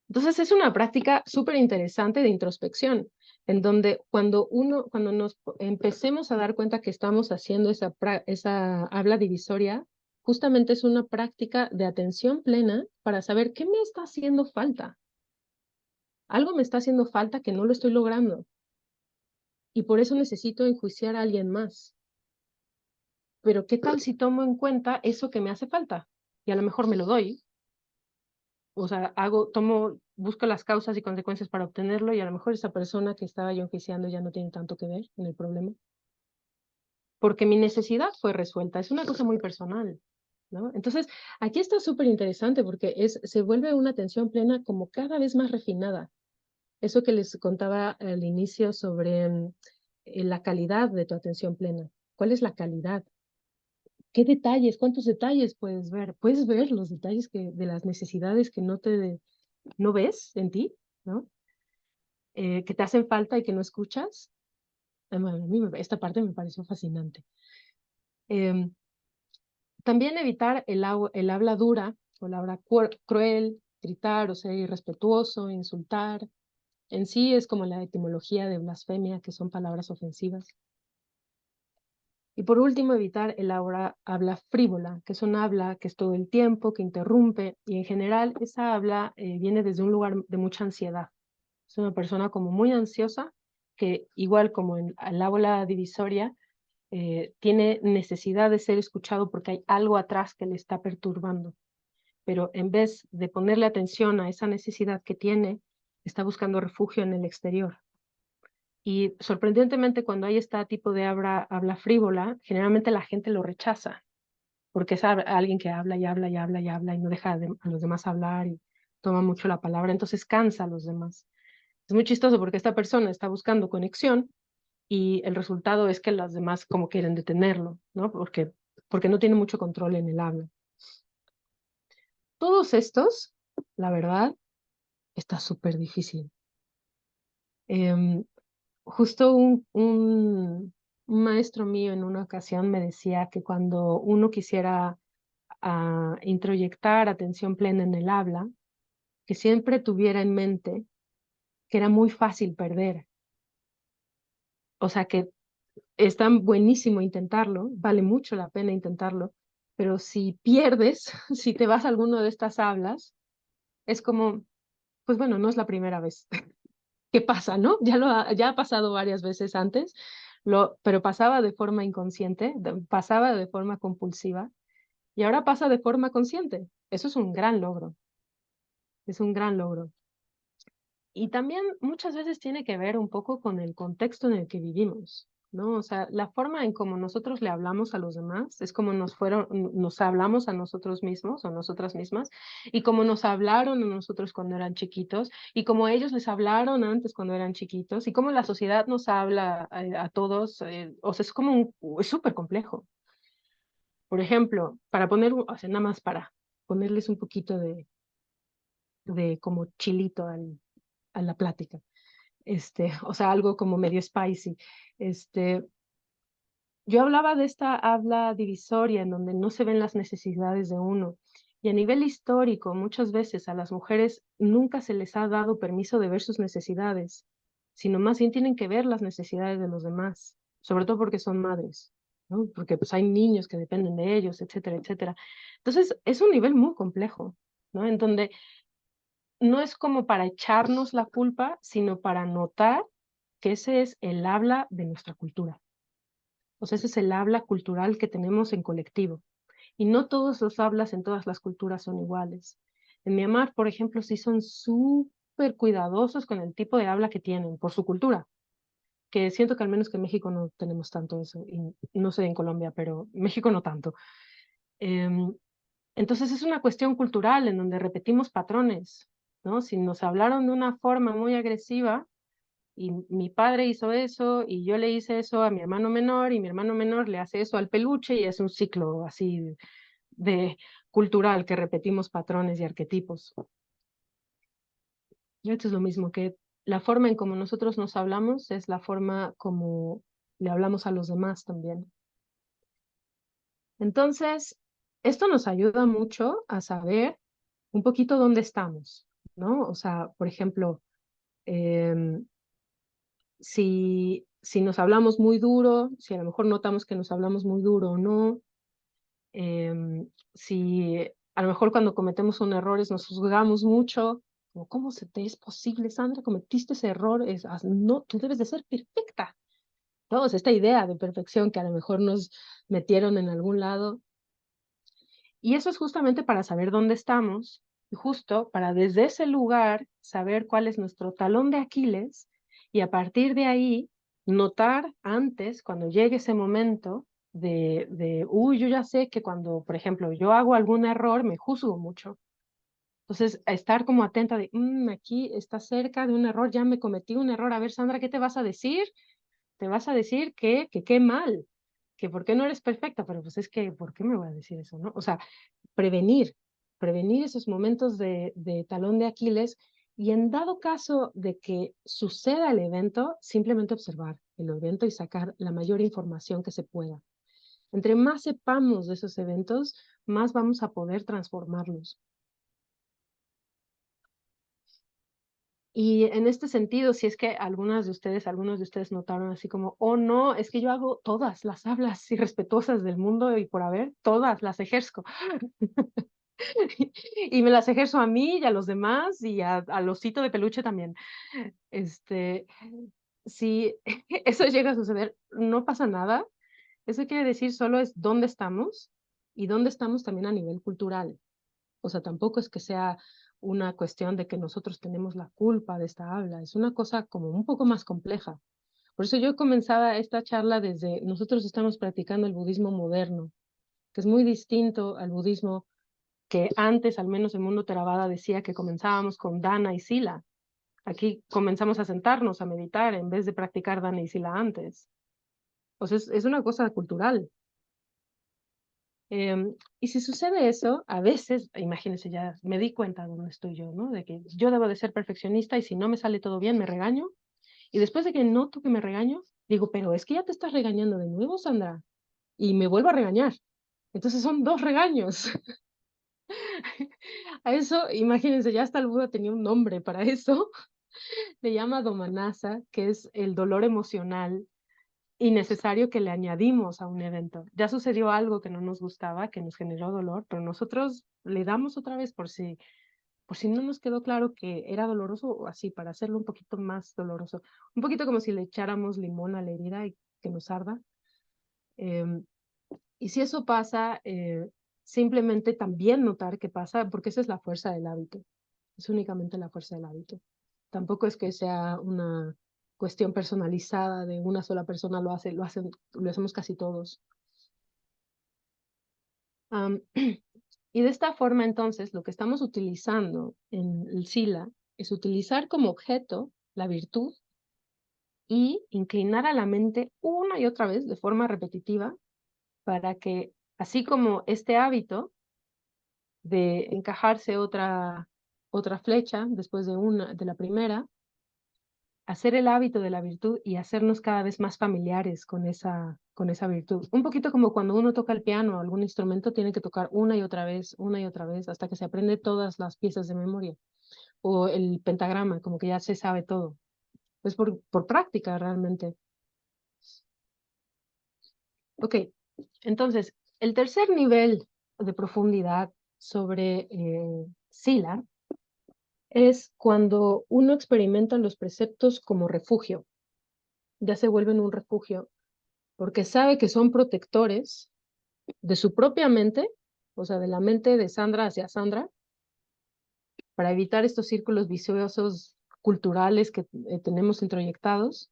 Entonces es una práctica súper interesante de introspección, en donde cuando nos empecemos a dar cuenta que estamos haciendo esa habla divisoria, justamente es una práctica de atención plena para saber qué me está haciendo falta. Algo me está haciendo falta que no lo estoy logrando, y por eso necesito enjuiciar a alguien más. Pero ¿qué tal si tomo en cuenta eso que me hace falta? Y a lo mejor me lo doy, o sea, busco las causas y consecuencias para obtenerlo, y a lo mejor esa persona que estaba yo enjuiciando ya no tiene tanto que ver en el problema, porque mi necesidad fue resuelta. Es una cosa muy personal, ¿no? Entonces, aquí está súper interesante porque se vuelve una atención plena como cada vez más refinada. Eso que les contaba al inicio sobre la calidad de tu atención plena. ¿Cuál es la calidad? ¿Qué detalles? ¿Cuántos detalles puedes ver? Puedes ver los detalles de las necesidades que no ves en ti, ¿no? Que te hacen falta y que no escuchas. Esta parte me pareció fascinante. Em, También evitar el habla dura o el habla cruel, gritar o ser irrespetuoso, insultar. En sí es como la etimología de blasfemia, que son palabras ofensivas. Y por último, evitar el habla frívola, que es un habla que es todo el tiempo, que interrumpe, y en general esa habla viene desde un lugar de mucha ansiedad. Es una persona como muy ansiosa, que igual como en el habla divisoria, tiene necesidad de ser escuchado porque hay algo atrás que le está perturbando. Pero en vez de ponerle atención a esa necesidad que tiene, está buscando refugio en el exterior. Y sorprendentemente, cuando hay este tipo de habla frívola, generalmente la gente lo rechaza, porque es alguien que habla y habla y habla y habla y no deja a los demás hablar y toma mucho la palabra, entonces cansa a los demás. Es muy chistoso porque esta persona está buscando conexión y el resultado es que los demás como quieren detenerlo, ¿no? Porque no tiene mucho control en el habla. Todos estos, la verdad, está súper difícil. Em, Justo un maestro mío en una ocasión me decía que cuando uno quisiera introyectar atención plena en el habla, que siempre tuviera en mente que era muy fácil perder. O sea que es tan buenísimo intentarlo, vale mucho la pena intentarlo, pero si pierdes, si te vas a alguno de estas hablas, es como, pues bueno, no es la primera vez. ¿Qué pasa, no? Ya ha pasado varias veces antes, pero pasaba de forma inconsciente, pasaba de forma compulsiva, y ahora pasa de forma consciente. Eso es un gran logro, es un gran logro. Y también muchas veces tiene que ver un poco con el contexto en el que vivimos, ¿no? O sea, la forma en cómo nosotros le hablamos a los demás es como nos hablamos a nosotros mismos o nosotras mismas, y como nos hablaron a nosotros cuando eran chiquitos, y como ellos les hablaron antes cuando eran chiquitos, y como la sociedad nos habla a todos, o sea, es súper complejo. Por ejemplo, o sea, nada más para ponerles un poquito de como chilito a la plática. O sea, algo como medio spicy. Yo hablaba de esta habla divisoria en donde no se ven las necesidades de uno. Y a nivel histórico, muchas veces a las mujeres nunca se les ha dado permiso de ver sus necesidades, sino más bien tienen que ver las necesidades de los demás, sobre todo porque son madres, ¿no? Porque pues hay niños que dependen de ellos, etcétera, etcétera. Entonces, es un nivel muy complejo, ¿no? En donde no es como para echarnos la culpa, sino para notar que ese es el habla de nuestra cultura. O sea, ese es el habla cultural que tenemos en colectivo. Y no todos los hablas en todas las culturas son iguales. En Myanmar, por ejemplo, sí son súper cuidadosos con el tipo de habla que tienen por su cultura, que siento que al menos que en México no tenemos tanto eso, y no sé en Colombia, pero México no tanto. Em, entonces es una cuestión cultural en donde repetimos patrones, ¿no? Si nos hablaron de una forma muy agresiva, y mi padre hizo eso y yo le hice eso a mi hermano menor y mi hermano menor le hace eso al peluche y es un ciclo así de cultural que repetimos patrones y arquetipos. Y esto es lo mismo que la forma en como nosotros nos hablamos es la forma como le hablamos a los demás también. Entonces, esto nos ayuda mucho a saber un poquito dónde estamos, ¿no? O sea, por ejemplo, em, si nos hablamos muy duro, si a lo mejor notamos que nos hablamos muy duro o no, si a lo mejor cuando cometemos un error nos juzgamos mucho, como, ¿cómo se te es posible, Sandra? Cometiste ese error, no, tú debes de ser perfecta. ¿No? O sea, esta idea de perfección que a lo mejor nos metieron en algún lado. Y eso es justamente para saber dónde estamos y justo para desde ese lugar saber cuál es nuestro talón de Aquiles y a partir de ahí notar antes, cuando llegue ese momento uy, yo ya sé que cuando, por ejemplo, yo hago algún error, me juzgo mucho. Entonces, a estar como atenta de, aquí está cerca de un error, ya me cometí un error. A ver, Sandra, ¿qué te vas a decir? Te vas a decir que qué mal, que por qué no eres perfecta, pero pues es que, ¿por qué me voy a decir eso, no? O sea, prevenir, prevenir esos momentos de talón de Aquiles y en dado caso de que suceda el evento, simplemente observar el evento y sacar la mayor información que se pueda. Entre más sepamos de esos eventos, más vamos a poder transformarlos. Y en este sentido, si es que algunos de ustedes notaron así como, oh no, es que yo hago todas las hablas irrespetuosas del mundo y por haber, todas las ejerzo. Y me las ejerzo a mí y a los demás y al osito de peluche también. Este, si eso llega a suceder, no pasa nada. Eso quiere decir solo es dónde estamos y dónde estamos también a nivel cultural. O sea, tampoco es que sea una cuestión de que nosotros tenemos la culpa de esta habla, es una cosa como un poco más compleja. Por eso yo comenzaba esta charla desde, nosotros estamos practicando el budismo moderno, que es muy distinto al budismo que antes, al menos el mundo Theravada decía que comenzábamos con Dana y Sila. Aquí comenzamos a sentarnos a meditar en vez de practicar Dana y Sila antes. O sea, es una cosa cultural. Y si sucede eso, a veces, imagínense, ya me di cuenta de dónde estoy yo, ¿no? De que yo debo de ser perfeccionista y si no me sale todo bien, me regaño. Y después de que noto que me regaño, digo, pero es que ya te estás regañando de nuevo, Sandra. Y me vuelvo a regañar. Entonces son dos regaños. A eso, imagínense, ya hasta el Buda tenía un nombre para eso. Le llama domanasa, que es el dolor emocional innecesario que le añadimos a un evento. Ya sucedió algo que no nos gustaba, que nos generó dolor, pero nosotros le damos otra vez por si no nos quedó claro que era doloroso o así, para hacerlo un poquito más doloroso. Un poquito como si le echáramos limón a la herida y que nos arda. Em, y si eso pasa, simplemente también notar qué pasa, porque esa es la fuerza del hábito. Es únicamente la fuerza del hábito. Tampoco es que sea una cuestión personalizada de una sola persona lo hace, lo hacemos casi todos. Am, y de esta forma, entonces, lo que estamos utilizando en el Sila es utilizar como objeto la virtud y inclinar a la mente una y otra vez de forma repetitiva para que, así como este hábito de encajarse otra flecha después de la primera, hacer el hábito de la virtud y hacernos cada vez más familiares con esa virtud. Un poquito como cuando uno toca el piano o algún instrumento, tiene que tocar una y otra vez, hasta que se aprende todas las piezas de memoria. O el pentagrama, como que ya se sabe todo. Es por práctica realmente. Ok, entonces, el tercer nivel de profundidad sobre Sila es cuando uno experimenta los preceptos como refugio. Ya se vuelven un refugio porque sabe que son protectores de su propia mente, o sea, de la mente de Sandra hacia Sandra, para evitar estos círculos viciosos culturales que tenemos introyectados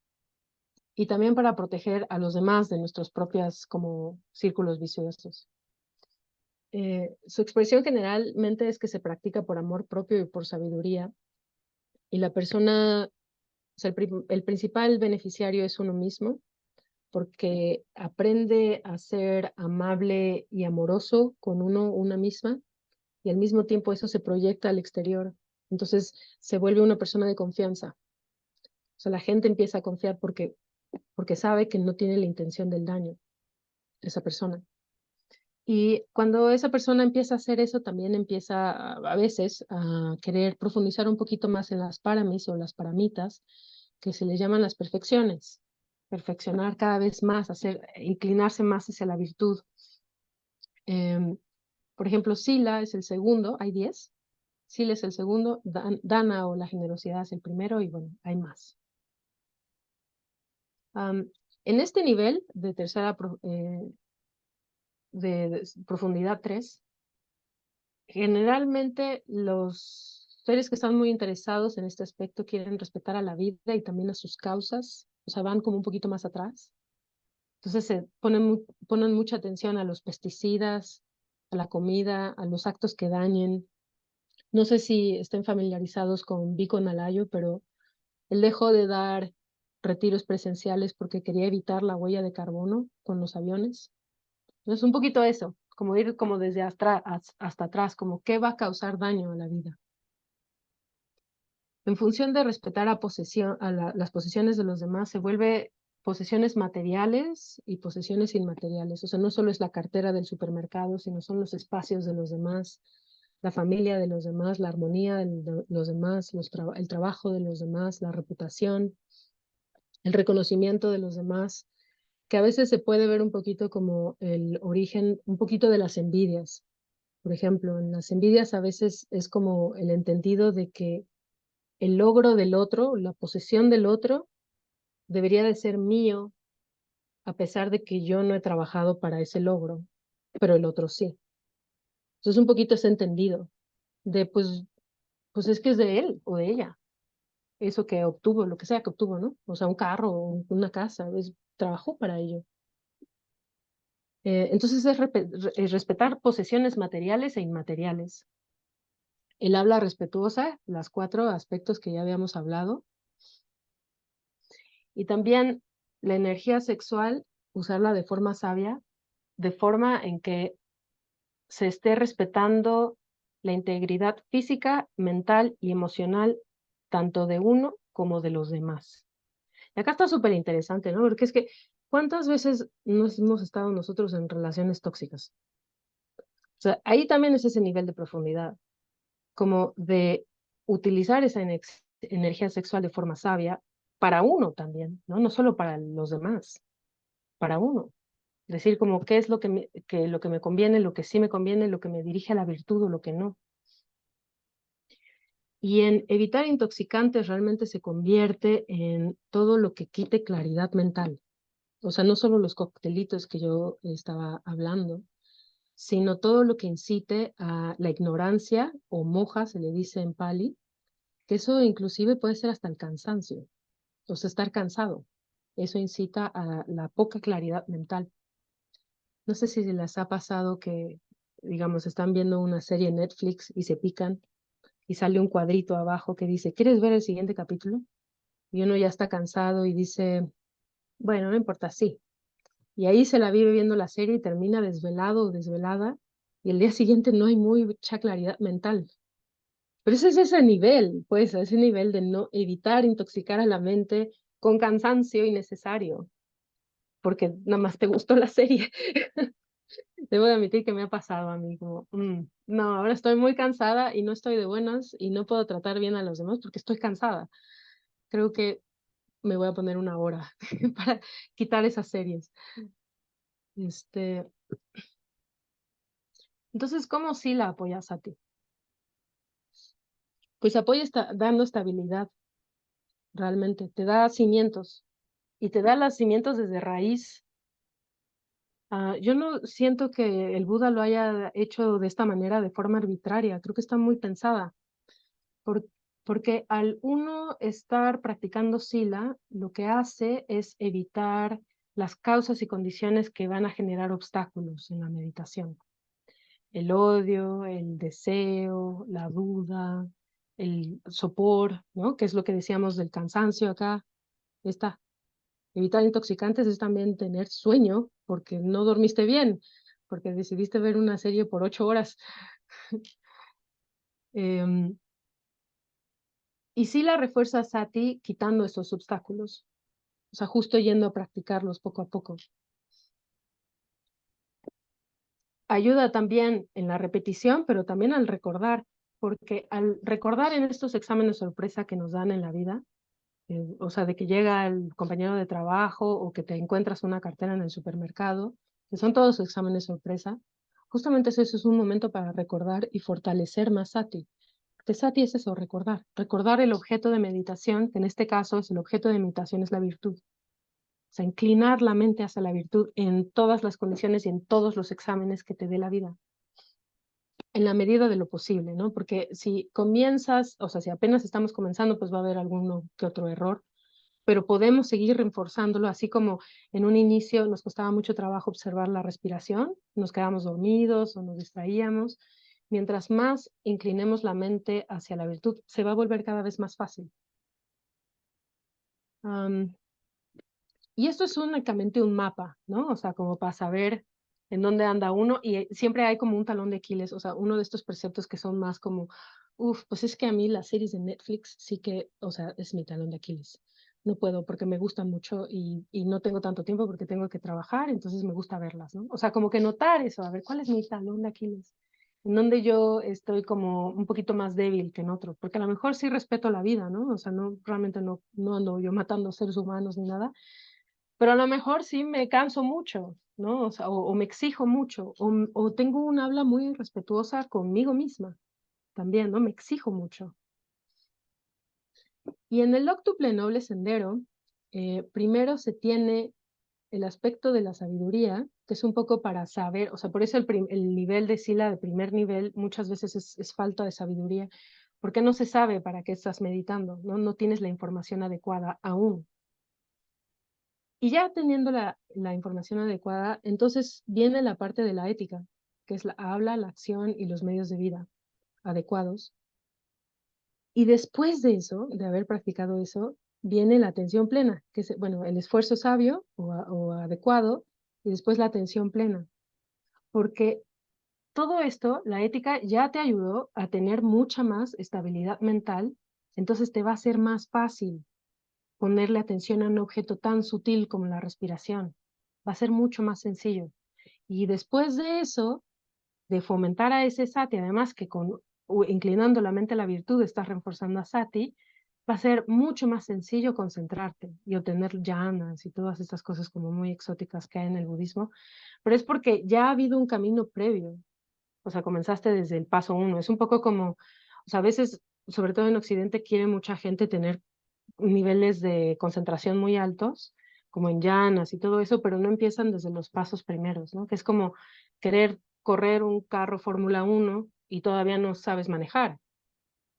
y también para proteger a los demás de nuestros propios como círculos viciosos. Su expresión generalmente es que se practica por amor propio y por sabiduría y la persona, o sea, el principal beneficiario es uno mismo porque aprende a ser amable y amoroso con una misma, y al mismo tiempo eso se proyecta al exterior. Entonces se vuelve una persona de confianza. O sea, la gente empieza a confiar porque sabe que no tiene la intención del daño, esa persona. Y cuando esa persona empieza a hacer eso, también empieza a veces a querer profundizar un poquito más en las paramis o las paramitas, que se le llaman las perfecciones. Perfeccionar cada vez más, inclinarse más hacia la virtud. Em, por ejemplo, Sila es el segundo, hay 10. Sila es el segundo, Dana o la generosidad es el primero y bueno, hay más. En este nivel de de profundidad 3, generalmente los seres que están muy interesados en este aspecto quieren respetar a la vida y también a sus causas, o sea, van como un poquito más atrás. Entonces se ponen mucha atención a los pesticidas, a la comida, a los actos que dañen. No sé si estén familiarizados con Vico Nalayo, pero él dejó de dar retiros presenciales porque quería evitar la huella de carbono con los aviones. Entonces, un poquito eso, como ir como desde hasta atrás, como qué va a causar daño a la vida. En función de respetar las posesiones de los demás, se vuelve posesiones materiales y posesiones inmateriales. O sea, no solo es la cartera del supermercado, sino son los espacios de los demás, la familia de los demás, la armonía de los demás, el trabajo de los demás, la reputación, el reconocimiento de los demás, que a veces se puede ver un poquito como el origen, un poquito de las envidias. Por ejemplo, en las envidias a veces es como el entendido de que el logro del otro, la posesión del otro, debería de ser mío, a pesar de que yo no he trabajado para ese logro, pero el otro sí. Entonces un poquito es entendido de pues es que es de él o de ella, eso que obtuvo, lo que sea que obtuvo, ¿no? O sea, un carro, una casa, trabajó para ello. Entonces es respetar posesiones materiales e inmateriales. El habla respetuosa, las 4 aspectos que ya habíamos hablado. Y también la energía sexual, usarla de forma sabia, de forma en que se esté respetando la integridad física, mental y emocional, tanto de uno como de los demás. Y acá está súper interesante, ¿no? Porque es que, ¿cuántas veces nos hemos estado nosotros en relaciones tóxicas? O sea, ahí también es ese nivel de profundidad, como de utilizar esa energía sexual de forma sabia para uno también, ¿no? No solo para los demás, para uno. Decir como qué es lo que me conviene, lo que sí me conviene, lo que me dirige a la virtud o lo que no. Y en evitar intoxicantes realmente se convierte en todo lo que quite claridad mental. O sea, no solo los coctelitos que yo estaba hablando, sino todo lo que incite a la ignorancia o moja, se le dice en Pali, que eso inclusive puede ser hasta el cansancio, o sea, estar cansado. Eso incita a la poca claridad mental. No sé si les ha pasado que, digamos, están viendo una serie en Netflix y se pican y sale un cuadrito abajo que dice, ¿quieres ver el siguiente capítulo? Y uno ya está cansado y dice, bueno, no importa, sí. Y ahí se la vive viendo la serie y termina desvelado o desvelada y el día siguiente no hay mucha claridad mental. Pero ese es ese nivel, pues, ese nivel de no evitar intoxicar a la mente con cansancio innecesario, porque nada más te gustó la serie. Debo de admitir que me ha pasado a mí, como, no, ahora estoy muy cansada y no estoy de buenas y no puedo tratar bien a los demás porque estoy cansada. Creo que me voy a poner una hora para quitar esas series. Este, entonces, ¿cómo sí la apoyas a ti? Pues apoya está dando estabilidad, realmente, te da cimientos y te da los cimientos desde raíz. Yo no siento que el Buda lo haya hecho de esta manera, de forma arbitraria, creo que está muy pensada, por- porque al uno estar practicando sila, lo que hace es evitar las causas y condiciones que van a generar obstáculos en la meditación. El odio, el deseo, la duda, el sopor, ¿no? Que es lo que decíamos del cansancio acá. Está. Evitar intoxicantes es también tener sueño porque no dormiste bien, porque decidiste ver una serie por 8 horas. Em, y sí la refuerzas a ti quitando esos obstáculos, o sea, justo yendo a practicarlos poco a poco. Ayuda también en la repetición, pero también al recordar, porque al recordar en estos exámenes sorpresa que nos dan en la vida, o sea, de que llega el compañero de trabajo o que te encuentras una cartera en el supermercado, que son todos exámenes sorpresa, justamente eso es un momento para recordar y fortalecer más Sati. Porque Sati es eso, recordar. Recordar el objeto de meditación, que en este caso es el objeto de meditación es la virtud. O sea, inclinar la mente hacia la virtud en todas las condiciones y en todos los exámenes que te dé la vida en la medida de lo posible, ¿no? Porque si comienzas, o sea, si apenas estamos comenzando, pues va a haber alguno que otro error, pero podemos seguir reforzándolo, así como en un inicio nos costaba mucho trabajo observar la respiración, nos quedamos dormidos o nos distraíamos. Mientras más inclinemos la mente hacia la virtud, se va a volver cada vez más fácil. Y esto es únicamente un mapa, ¿no? O sea, como para saber en dónde anda uno y siempre hay como un talón de Aquiles, o sea, uno de estos preceptos que son más como, pues es que a mí las series de Netflix sí que, o sea, es mi talón de Aquiles. No puedo porque me gustan mucho y no tengo tanto tiempo porque tengo que trabajar, entonces me gusta verlas, ¿no? O sea, como que notar eso, a ver, ¿cuál es mi talón de Aquiles? en donde yo estoy como un poquito más débil que en otro, porque a lo mejor sí respeto la vida, ¿no? O sea, no, realmente no ando yo matando seres humanos ni nada, pero a lo mejor sí me canso mucho, ¿no? O sea, o me exijo mucho, o tengo un habla muy irrespetuosa conmigo misma también, ¿no? Me exijo mucho. Y en el octuple noble sendero, primero se tiene el aspecto de la sabiduría, que es un poco para saber, o sea, por eso el nivel de sila de primer nivel muchas veces es falta de sabiduría, porque no se sabe para qué estás meditando, ¿no? No tienes la información adecuada aún. Y ya teniendo la información adecuada, entonces viene la parte de la ética, que es la habla, la acción y los medios de vida adecuados. Y después de eso, de haber practicado eso, viene la atención plena, que es, bueno, el esfuerzo sabio o adecuado, y después la atención plena. Porque todo esto, la ética ya te ayudó a tener mucha más estabilidad mental, entonces te va a ser más fácil ponerle atención a un objeto tan sutil como la respiración. Va a ser mucho más sencillo. Y después de eso, de fomentar a ese sati, además que inclinando la mente a la virtud estás reforzando a sati, va a ser mucho más sencillo concentrarte y obtener jhanas y todas estas cosas como muy exóticas que hay en el budismo, pero es porque ya ha habido un camino previo, o sea, comenzaste desde el paso uno, es un poco como, o sea, a veces, sobre todo en Occidente, quiere mucha gente tener niveles de concentración muy altos, como en llanas y todo eso, pero no empiezan desde los pasos primeros, ¿no? Que es como querer correr un carro Fórmula 1 y todavía no sabes manejar.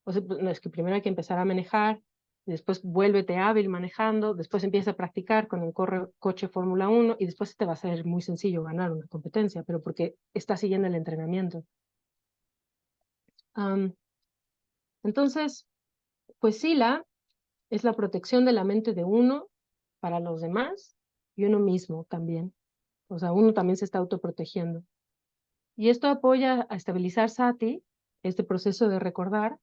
O sea, no, es que primero hay que empezar a manejar, y después vuélvete hábil manejando, después empieza a practicar con el coche Fórmula 1 y después te va a ser muy sencillo ganar una competencia, pero porque estás siguiendo el entrenamiento. Um, entonces, pues Sila es la protección de la mente de uno para los demás y uno mismo también. O sea, uno también se está autoprotegiendo. Y esto apoya a estabilizar sati, este proceso de recordar,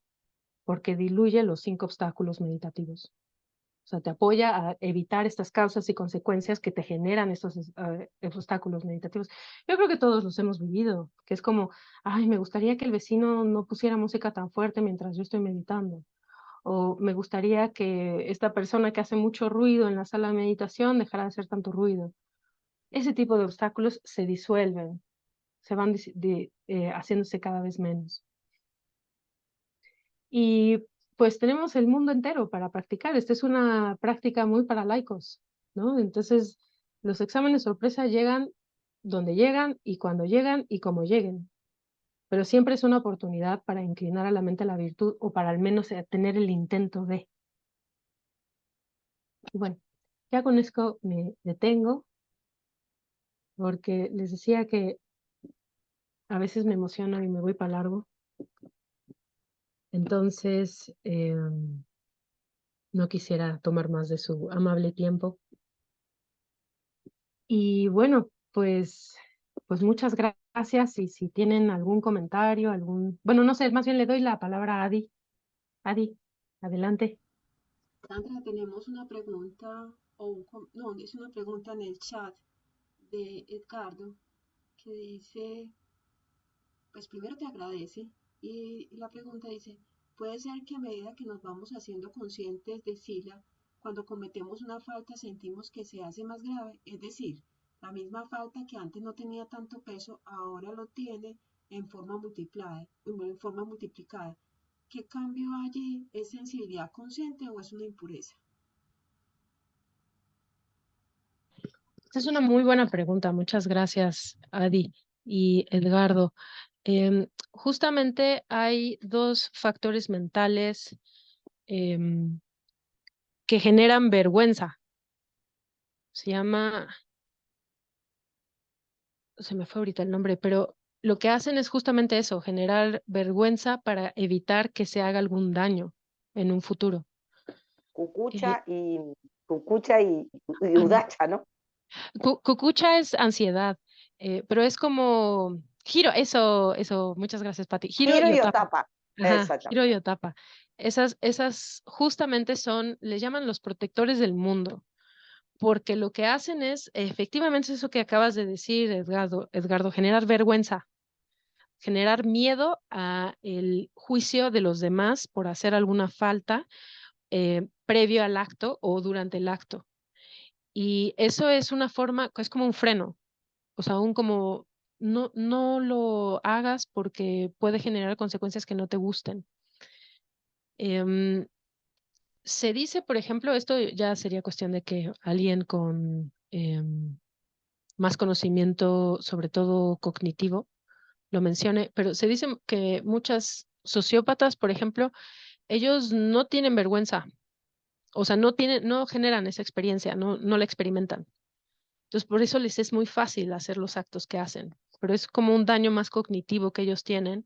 porque diluye los 5 obstáculos meditativos. O sea, te apoya a evitar estas causas y consecuencias que te generan estos obstáculos meditativos. Yo creo que todos los hemos vivido, que es como, ay, me gustaría que el vecino no pusiera música tan fuerte mientras yo estoy meditando. O me gustaría que esta persona que hace mucho ruido en la sala de meditación dejara de hacer tanto ruido. Ese tipo de obstáculos se disuelven, se van haciéndose cada vez menos. Y pues tenemos el mundo entero para practicar. Esta es una práctica muy para laicos, ¿no? Entonces, los exámenes sorpresa llegan donde llegan y cuando llegan y como lleguen. Pero siempre es una oportunidad para inclinar a la mente a la virtud o para al menos tener el intento de. Y bueno, ya con esto me detengo porque les decía que a veces me emociono y me voy para largo. Entonces, no quisiera tomar más de su amable tiempo. Y bueno, pues muchas gracias. Y si tienen algún comentario, bueno, no sé, más bien le doy la palabra a Adi. Adi, adelante. Sandra, tenemos una pregunta, no, es una pregunta en el chat de Edgardo que dice, pues primero te agradece y la pregunta dice, puede ser que a medida que nos vamos haciendo conscientes de Sila, cuando cometemos una falta sentimos que se hace más grave, es decir, la misma falta que antes no tenía tanto peso, ahora lo tiene en forma multiplicada. ¿Qué cambio allí? ¿Es sensibilidad consciente o es una impureza? Esta es una muy buena pregunta. Muchas gracias, Adi y Edgardo. Justamente hay dos factores mentales em, que generan vergüenza. Se llama, se me fue ahorita el nombre, pero lo que hacen es justamente eso, generar vergüenza para evitar que se haga algún daño en un futuro. Eh, Cucucha y Cucucha y an- Udacha, ¿no? Cucucha es ansiedad, pero es como eso, muchas gracias, Pati. Giro Giro y y Otapa. Otapa, Ajá, Giro y exactamente. Otapa. Esas justamente son, les llaman los protectores del mundo, porque lo que hacen es, efectivamente, eso que acabas de decir, Edgardo, generar vergüenza. generar miedo a el juicio de los demás por hacer alguna falta previo al acto o durante el acto. Y eso es una forma, es como un freno, o sea, aún como no lo hagas porque puede generar consecuencias que no te gusten. Em, Se dice, por ejemplo, esto ya sería cuestión de que alguien con más conocimiento, sobre todo cognitivo, lo mencione, pero se dice que muchas sociópatas, por ejemplo, ellos no tienen vergüenza, o sea, no generan esa experiencia, no la experimentan. Entonces, por eso les es muy fácil hacer los actos que hacen, pero es como un daño más cognitivo que ellos tienen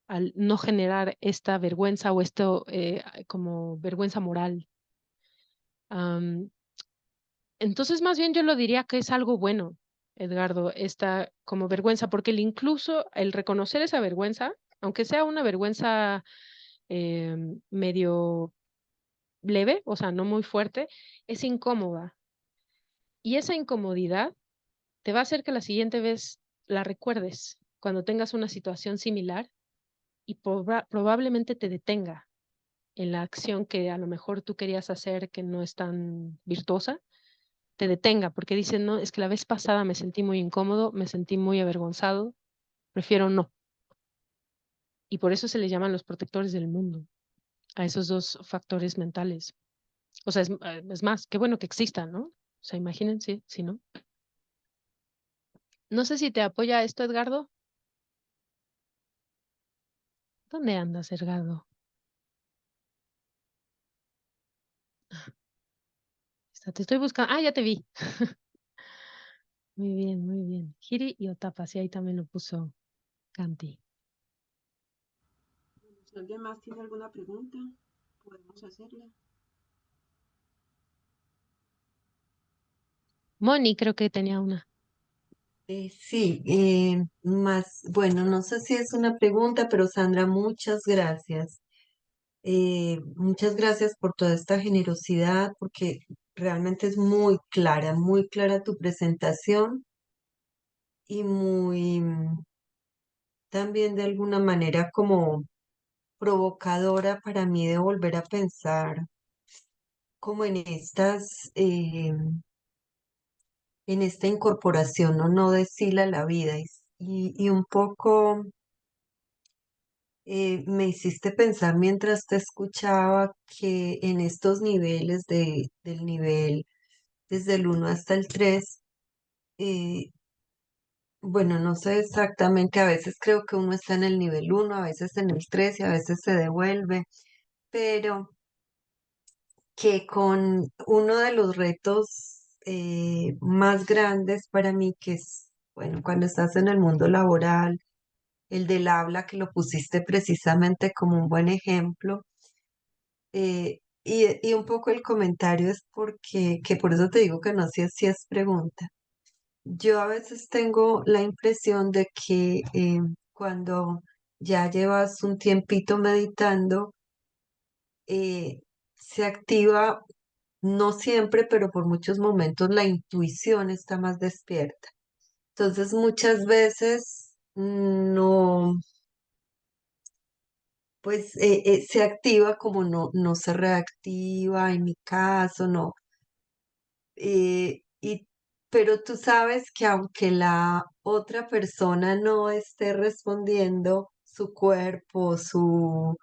al no generar esta vergüenza o esto como vergüenza moral. Am, entonces, más bien yo lo diría que es algo bueno, Edgardo, esta como vergüenza, porque incluso el reconocer esa vergüenza, aunque sea una vergüenza medio leve, o sea, no muy fuerte, es incómoda. Y esa incomodidad te va a hacer que la siguiente vez la recuerdes cuando tengas una situación similar y probablemente te detenga en la acción que a lo mejor tú querías hacer que no es tan virtuosa, te detenga porque dicen, no, es que la vez pasada me sentí muy incómodo, me sentí muy avergonzado, prefiero no. Y por eso se le llaman los protectores del mundo, a esos dos factores mentales. O sea, es más, qué bueno que existan, ¿no? O sea, imagínense, si no. No sé si te apoya esto, Edgardo. ¿Dónde andas, Edgardo? Te estoy buscando. Ah, ya te vi. Muy bien, muy bien. Giri y Otapa, sí, ahí también lo puso Kanti. Bueno, si alguien más tiene alguna pregunta, podemos hacerla. Moni creo que tenía una. Sí, bueno, no sé si es una pregunta, pero Sandra, muchas gracias. Muchas gracias por toda esta generosidad, porque realmente es muy clara tu presentación y muy también de alguna manera como provocadora para mí de volver a pensar como en esta incorporación o no de Sila a la vida y un poco me hiciste pensar mientras te escuchaba que en estos niveles del nivel desde el 1 hasta el 3, eh, bueno, no sé exactamente, a veces creo que uno está en el nivel 1, a veces en el 3 y a veces se devuelve, pero que con uno de los retos más grandes para mí, que es, bueno, cuando estás en el mundo laboral, el del habla, que lo pusiste precisamente como un buen ejemplo, y un poco el comentario es porque, que por eso te digo que no sé si es pregunta. Yo a veces tengo la impresión de que cuando ya llevas un tiempito meditando, se activa, no siempre, pero por muchos momentos la intuición está más despierta. Entonces muchas veces no, pues se activa como no se reactiva en mi caso, no. Y, pero tú sabes que aunque la otra persona no esté respondiendo, su cuerpo, su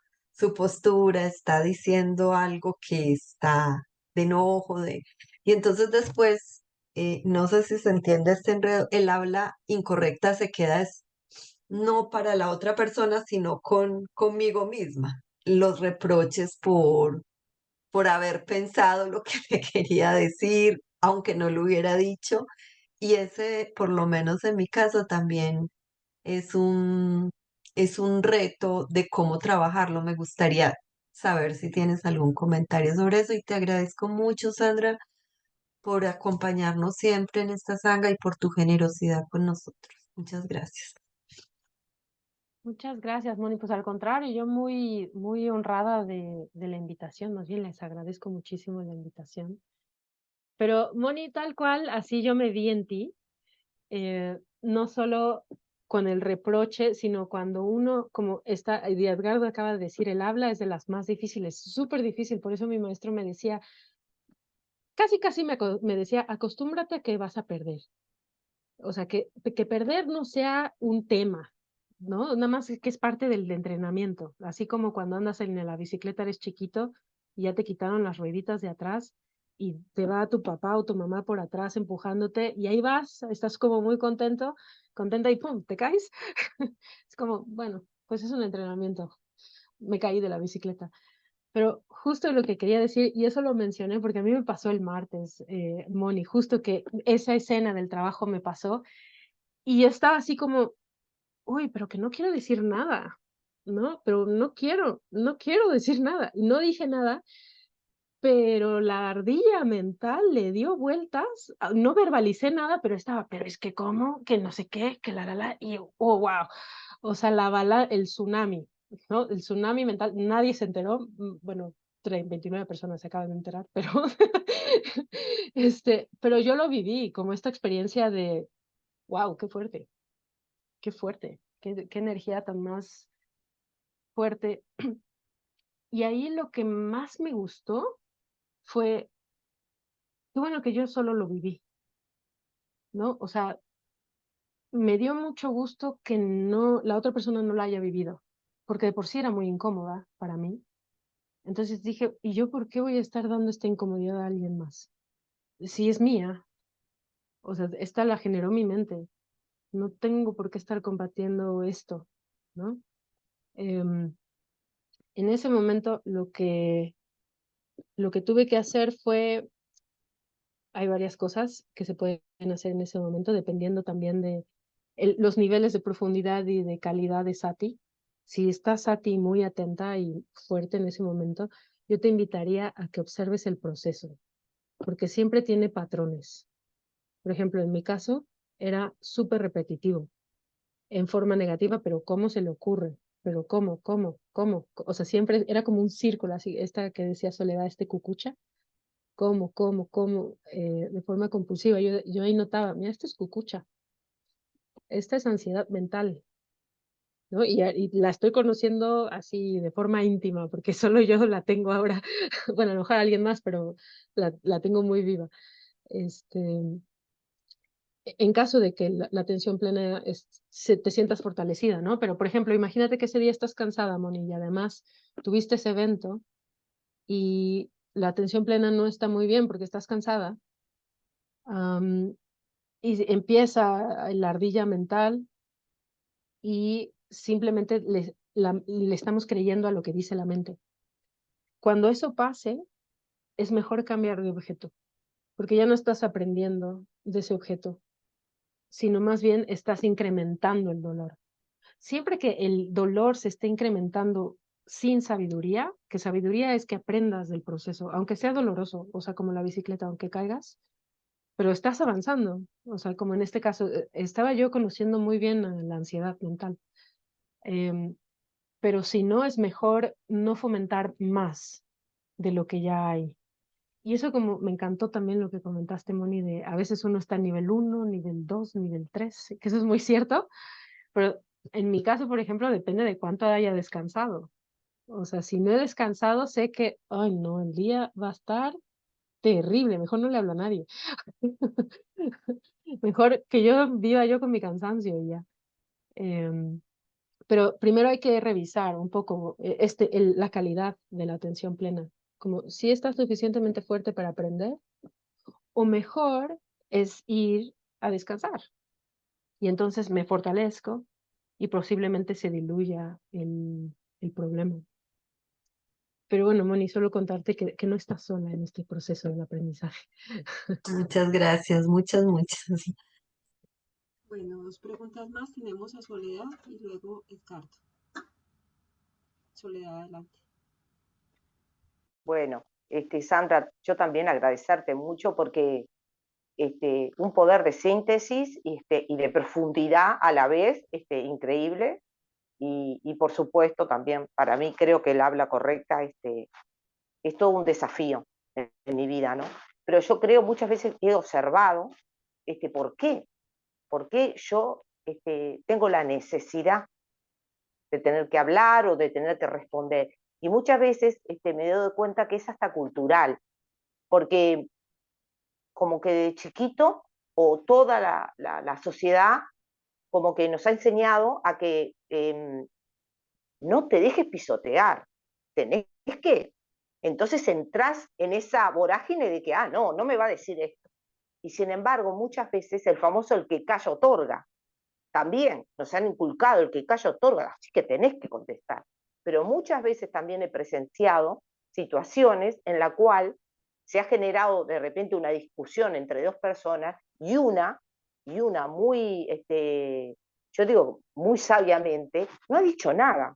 postura está diciendo algo que está de enojo, y entonces después, no sé si se entiende este enredo, el habla incorrecta se queda no para la otra persona, sino conmigo misma. Los reproches por haber pensado lo que me quería decir, aunque no lo hubiera dicho. Y ese, por lo menos en mi caso, también es es un reto de cómo trabajarlo. Me gustaría saber si tienes algún comentario sobre eso y te agradezco mucho, Sandra, por acompañarnos siempre en esta saga y por tu generosidad con nosotros. Muchas gracias. Muchas gracias, Moni. Pues al contrario, yo muy, muy honrada de la invitación, más bien les agradezco muchísimo la invitación. Pero, Moni, tal cual, así yo me vi en ti, no solo con el reproche, sino cuando uno, como está, y Edgardo acaba de decir, el habla es de las más difíciles, súper difícil, por eso mi maestro me decía, casi me decía, acostúmbrate a que vas a perder. O sea, que perder no sea un tema, ¿no? Nada más que es parte del entrenamiento. Así como cuando andas en la bicicleta eres chiquito y ya te quitaron las rueditas de atrás y te va tu papá o tu mamá por atrás empujándote y ahí vas, estás como muy contenta y ¡pum!, te caes. Es como, bueno, pues es un entrenamiento. Me caí de la bicicleta. Pero justo lo que quería decir, y eso lo mencioné porque a mí me pasó el martes, Moni, justo que esa escena del trabajo me pasó y estaba así como, uy, pero que no quiero decir nada, ¿no? Pero no quiero decir nada. Y no dije nada, pero la ardilla mental le dio vueltas, no verbalicé nada, pero estaba, pero es que cómo, que no sé qué, que la, y oh, wow. O sea, el tsunami, ¿no? El tsunami mental, nadie se enteró, bueno, 29 personas se acaban de enterar, pero, pero yo lo viví como esta experiencia de, wow, qué fuerte, qué energía tan más fuerte. Y ahí lo que más me gustó fue, qué bueno que yo solo lo viví, ¿no? O sea, me dio mucho gusto que no, la otra persona no la haya vivido, porque de por sí era muy incómoda para mí. Entonces dije, ¿y yo por qué voy a estar dando esta incomodidad a alguien más? Si es mía, o sea, esta la generó mi mente, no tengo por qué estar combatiendo esto, ¿no? En ese momento lo que tuve que hacer fue, hay varias cosas que se pueden hacer en ese momento, dependiendo también de los niveles de profundidad y de calidad de Sati. Si estás Sati muy atenta y fuerte en ese momento, yo te invitaría a que observes el proceso, porque siempre tiene patrones. Por ejemplo, en mi caso, era súper repetitivo, en forma negativa, pero ¿cómo se le ocurre? Pero ¿cómo? O sea, siempre era como un círculo, así, esta que decía Soledad, cucucha, de forma compulsiva. Yo ahí notaba, mira, esto es cucucha, esta es ansiedad mental, ¿no? Y la estoy conociendo así de forma íntima, porque solo yo la tengo ahora, bueno, a lo mejor alguien más, pero la tengo muy viva. En caso de que la atención plena te sientas fortalecida, ¿no? Pero, por ejemplo, imagínate que ese día estás cansada, Moni, y además tuviste ese evento y la atención plena no está muy bien porque estás cansada. Y empieza la ardilla mental y simplemente le estamos creyendo a lo que dice la mente. Cuando eso pase, es mejor cambiar de objeto, porque ya no estás aprendiendo de ese objeto, sino más bien estás incrementando el dolor. Siempre que el dolor se esté incrementando sin sabiduría, que sabiduría es que aprendas del proceso, aunque sea doloroso, o sea, como la bicicleta, aunque caigas, pero estás avanzando. O sea, como en este caso, estaba yo conociendo muy bien la ansiedad mental. Em, pero si no, es mejor no fomentar más de lo que ya hay. Y eso como me encantó también lo que comentaste, Moni, de a veces uno está a nivel 1, nivel 2, nivel 3, que eso es muy cierto, pero en mi caso, por ejemplo, depende de cuánto haya descansado. O sea, si no he descansado, sé que, ay, no, el día va a estar terrible, mejor no le hablo a nadie. Mejor que yo viva yo con mi cansancio y ya. Em, pero primero hay que revisar un poco la calidad de la atención plena, como si está suficientemente fuerte para aprender, o mejor es ir a descansar. Y entonces me fortalezco y posiblemente se diluya el problema. Pero bueno, Moni, solo contarte que no estás sola en este proceso del aprendizaje. Muchas gracias, muchas. Bueno, dos preguntas más. Tenemos a Soledad y luego Edgardo. Soledad, adelante. Bueno, Sandra, yo también agradecerte mucho porque un poder de síntesis y de profundidad a la vez increíble. Y por supuesto también para mí creo que el habla correcta es todo un desafío en mi vida, ¿no? Pero yo creo muchas veces he observado ¿por qué? ¿Por qué yo tengo la necesidad de tener que hablar o de tener que responder. Y muchas veces me doy cuenta que es hasta cultural, porque como que de chiquito o toda la sociedad como que nos ha enseñado a que no te dejes pisotear, tenés que. Entonces entras en esa vorágine de que, no, no me va a decir esto. Y sin embargo, muchas veces el famoso el que calla otorga. También nos han inculcado el que calla otorga, así que tenés que contestar. Pero muchas veces también he presenciado situaciones en la cual se ha generado de repente una discusión entre dos personas y una muy, yo digo, muy sabiamente, no ha dicho nada.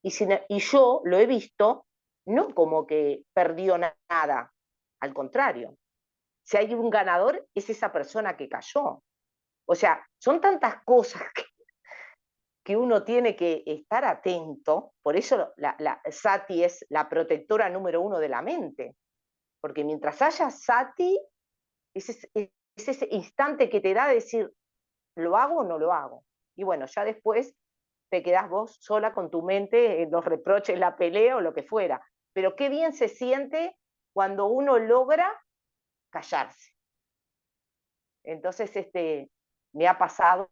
Y yo lo he visto no como que perdió nada, al contrario. Si hay un ganador, es esa persona que cayó. O sea, son tantas cosas que uno tiene que estar atento. Por eso Sati es la protectora número 1 de la mente. Porque mientras haya Sati, es ese instante que te da de decir, ¿lo hago o no lo hago? Y bueno, ya después te quedás vos sola con tu mente, los reproches, la pelea o lo que fuera. Pero qué bien se siente cuando uno logra callarse. Entonces, me ha pasado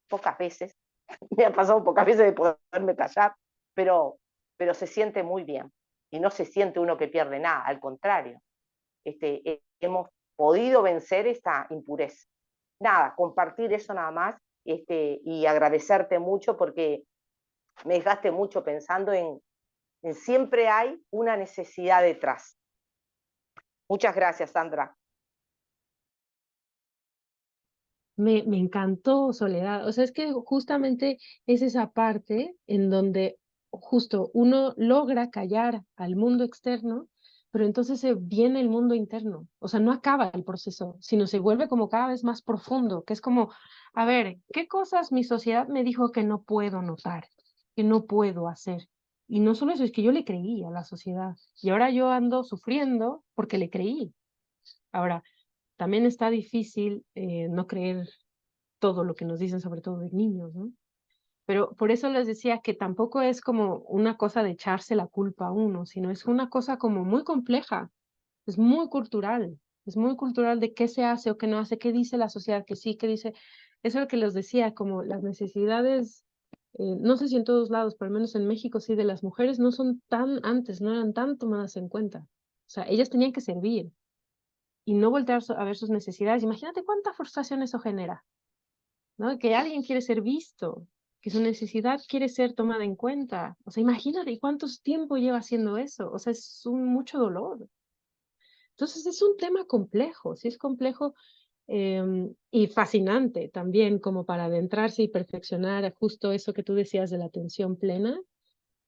pocas veces, me ha pasado pocas veces de poderme callar, pero se siente muy bien. Y no se siente uno que pierde nada, al contrario. Hemos podido vencer esta impureza. Nada, compartir eso nada más, y agradecerte mucho porque me dejaste mucho pensando en siempre hay una necesidad detrás. Muchas gracias, Sandra. Me encantó, Soledad. O sea, es que justamente es esa parte en donde justo uno logra callar al mundo externo, pero entonces se viene el mundo interno. O sea, no acaba el proceso, sino se vuelve como cada vez más profundo, que es como, a ver, ¿qué cosas mi sociedad me dijo que no puedo notar, que no puedo hacer? Y no solo eso, es que yo le creí a la sociedad. Y ahora yo ando sufriendo porque le creí. Ahora, también está difícil no creer todo lo que nos dicen, sobre todo de niños, ¿no? Pero por eso les decía que tampoco es como una cosa de echarse la culpa a uno, sino es una cosa como muy compleja, es muy cultural de qué se hace o qué no hace, qué dice la sociedad, que sí, qué dice. Eso es lo que les decía, como las necesidades, no sé si en todos lados, pero al menos en México sí, de las mujeres no son tan antes, no eran tan tomadas en cuenta. O sea, ellas tenían que servir y no voltear a ver sus necesidades. Imagínate cuánta frustración eso genera, ¿no? Que alguien quiere ser visto, que su necesidad quiere ser tomada en cuenta. O sea, imagínate cuánto tiempo lleva haciendo eso. O sea, es mucho dolor. Entonces es un tema complejo, sí es complejo, y fascinante también como para adentrarse y perfeccionar justo eso que tú decías de la atención plena.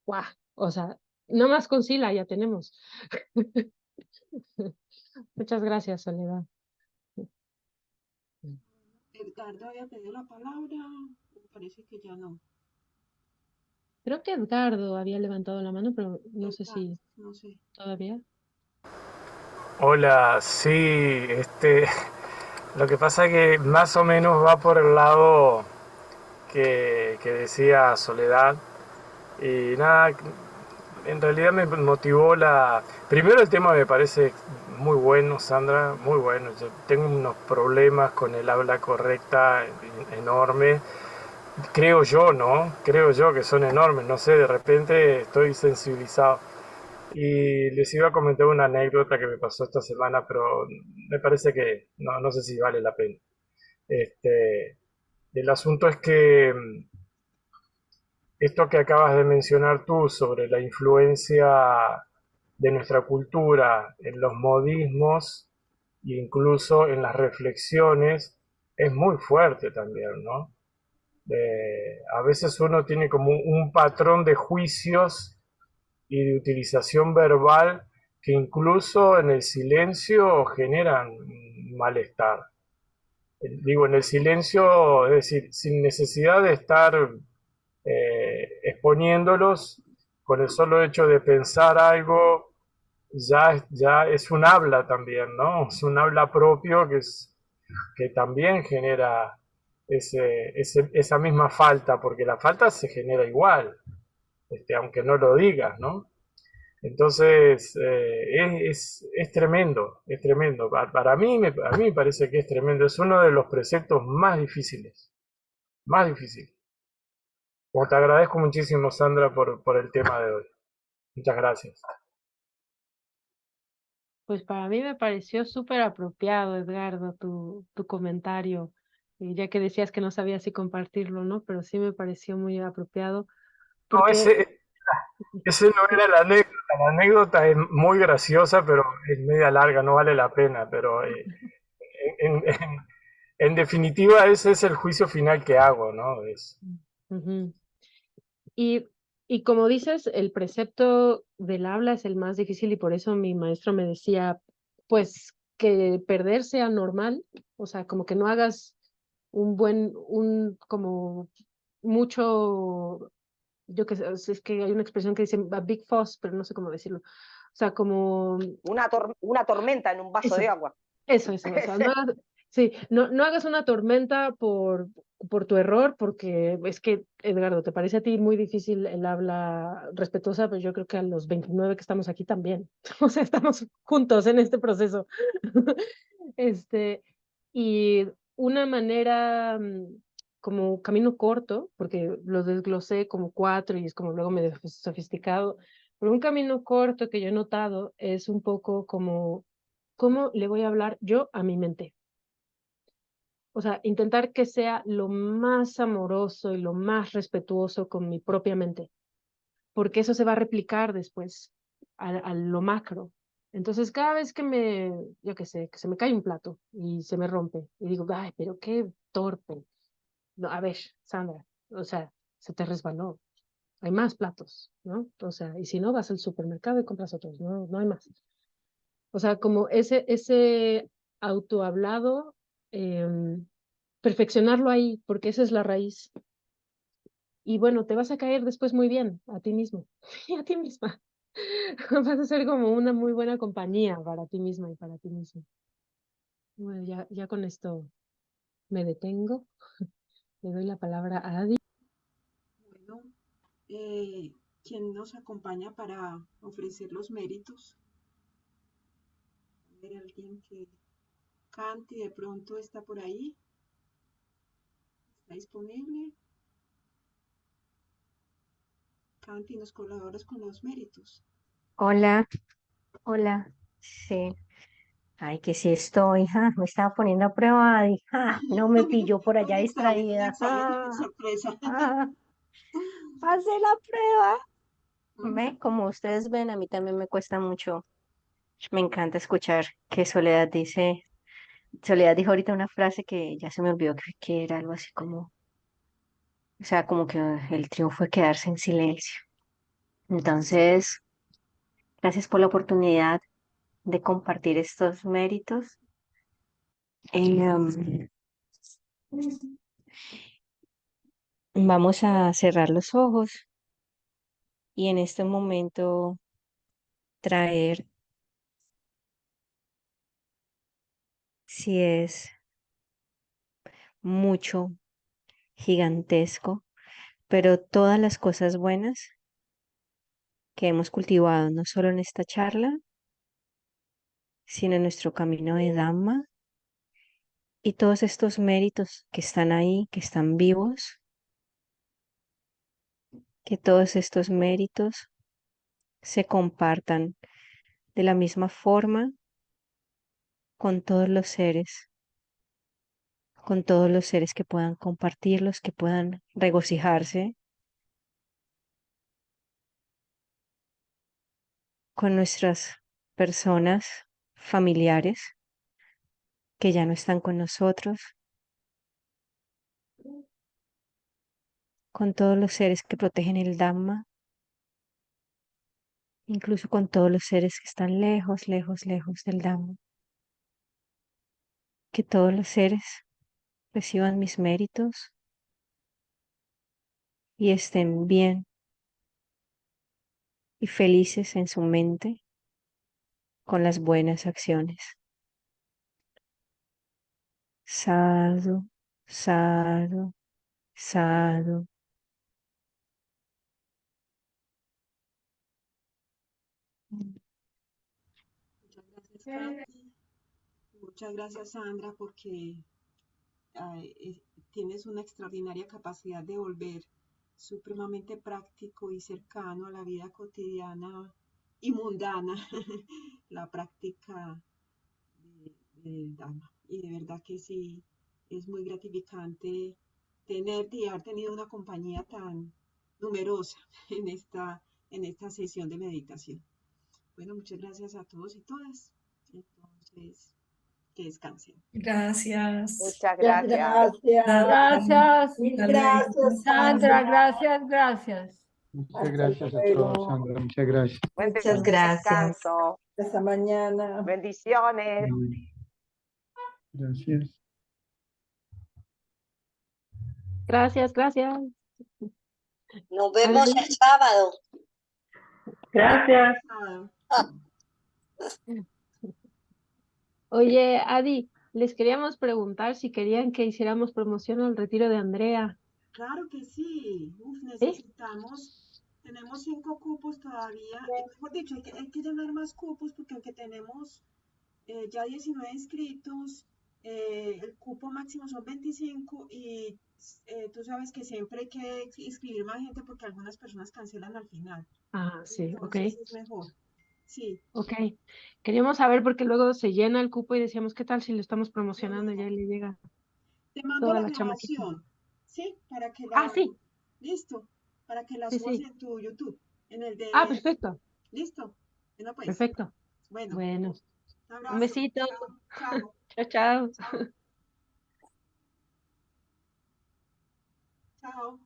¡Guau! O sea, no más con Sila ya tenemos. Muchas gracias, Soledad. Edgardo había pedido la palabra, me parece que ya no. Creo que Edgardo había levantado la mano, pero no sé Edgardo, si no sé. todavía. Hola, sí, lo que pasa es que más o menos va por el lado que decía Soledad. Y nada, en realidad me motivó Primero el tema me parece muy bueno, Sandra, muy bueno. Yo tengo unos problemas con el habla correcta enorme. Creo yo, ¿no? Creo yo que son enormes, no sé, de repente estoy sensibilizado. Y les iba a comentar una anécdota que me pasó esta semana, pero me parece que no sé si vale la pena. Este, el asunto es que esto que acabas de mencionar tú sobre la influencia de nuestra cultura en los modismos e incluso en las reflexiones es muy fuerte también, ¿no? A veces uno tiene como un patrón de juicios y de utilización verbal que incluso en el silencio generan malestar. Digo, en el silencio, es decir, sin necesidad de estar exponiéndolos, con el solo hecho de pensar algo, ya es un habla también, ¿no? Es un habla propio que también genera esa misma falta, porque la falta se genera igual, aunque no lo digas, ¿no? Entonces, es tremendo, es tremendo. Para mí, a mí me parece que es tremendo. Es uno de los preceptos más difíciles, más difíciles. Bueno, te agradezco muchísimo, Sandra, por el tema de hoy. Muchas gracias. Pues para mí me pareció súper apropiado, Edgardo, tu comentario, ya que decías que no sabías si compartirlo, ¿no? Pero sí me pareció muy apropiado, No, porque ese no era la anécdota. La anécdota es muy graciosa, pero es media larga, no vale la pena. Pero en, en- en definitiva, ese es el juicio final que hago, ¿no? ujú. Y, y como dices, el precepto del habla es el más difícil y por eso mi maestro me decía, pues que perder sea normal, o sea, como que no hagas como mucho, yo que sé, es que hay una expresión que dice a big fuss, pero no sé cómo decirlo. O sea, como Una tormenta en un vaso de eso, agua. eso, o sea, sí, no hagas una tormenta por tu error, porque es que, Edgardo, ¿te parece a ti muy difícil el habla respetuosa? Pues yo creo que a los 29 que estamos aquí también, o sea, estamos juntos en este proceso. Este, y una manera como camino corto, porque lo desglosé como cuatro y es como luego medio sofisticado, pero un camino corto que yo he notado es un poco como ¿cómo le voy a hablar yo a mi mente? O sea, intentar que sea lo más amoroso y lo más respetuoso con mi propia mente, porque eso se va a replicar después a lo macro. Entonces, cada vez yo qué sé, que se me cae un plato y se me rompe, y digo, ay, pero qué torpe. No, a ver, Sandra, o sea, se te resbaló. Hay más platos, ¿no? O sea, y si no, vas al supermercado y compras otros, no hay más. O sea, como ese autohablado, perfeccionarlo ahí, porque esa es la raíz. Y bueno, te vas a caer después muy bien a ti mismo y a ti misma. Vas a ser como una muy buena compañía para ti misma y para ti mismo. Bueno, ya con esto me detengo. Le doy la palabra a Adi. Bueno, eh, ¿quién nos acompaña para ofrecer los méritos? A ver, alguien que cante de pronto está por ahí, está disponible. Cante y nos colaboras con los méritos. Hola, hola. Sí. Ay, que sí estoy. Me estaba poniendo a prueba y no me pilló por allá Un distraída. examen sorpresa. Ah, pasé la prueba. Mm, Ve, como ustedes ven, a mí también me cuesta mucho. Me encanta escuchar que Soledad dice. Soledad dijo ahorita una frase que ya se me olvidó que era algo así como, o sea, como que el triunfo de quedarse en silencio. Entonces, gracias por la oportunidad de compartir estos méritos. Eh, Vamos a cerrar los ojos y en este momento traer, si es mucho, gigantesco, pero todas las cosas buenas que hemos cultivado, no solo en esta charla, sino en nuestro camino de Dhamma y todos estos méritos que están ahí, que están vivos, que todos estos méritos se compartan de la misma forma con todos los seres que puedan compartirlos, que puedan regocijarse con nuestras personas familiares que ya no están con nosotros, con todos los seres que protegen el Dhamma, incluso con todos los seres que están lejos, lejos, lejos del Dhamma. Que todos los seres reciban mis méritos y estén bien y felices en su mente con las buenas acciones. Sadhu, exhalo, exhalo. Muchas gracias, Katy. Muchas gracias, Sandra, porque tienes una extraordinaria capacidad de volver supremamente práctico y cercano a la vida cotidiana y mundana, la práctica del Dharma. Y de verdad que sí, es muy gratificante tenerte y haber tenido una compañía tan numerosa en esta sesión de meditación. Bueno, muchas gracias a todos y todas. Entonces, que descansen. Gracias. Muchas Muchas gracias. gracias. Mil Hasta luego. gracias, Sandra, Sandra. gracias, gracias. Muchas Hasta gracias a todos, luego. Sandra. Muchas gracias. Buen Muchas gracias. descanso. Hasta mañana. Bendiciones. Gracias. Gracias, gracias. Nos vemos Adiós. el sábado. Gracias. Oye, Adi, les queríamos preguntar si querían que hiciéramos promoción al retiro de Andrea. Claro que sí. Uf, ¿Sí? tenemos 5 cupos todavía. Mejor dicho, hay que llenar más cupos porque aunque tenemos ya 19 inscritos, el cupo máximo son 25 y tú sabes que siempre hay que inscribir más gente porque algunas personas cancelan al final. Ah, sí, ok, Entonces es mejor. Sí, ok. Queríamos saber porque luego se llena el cupo y decíamos, ¿qué tal si lo estamos promocionando y no. ya le llega Te mando toda la la chamaquita? grabación, ¿sí? Para que Ah, sí, listo, para que la sí, subas sí. en tu YouTube, en el Ah, de, perfecto, listo. Bueno, pues, perfecto. bueno, Bueno, un un abrazo. besito. Chao, chao, Chao, chao. chao, chao.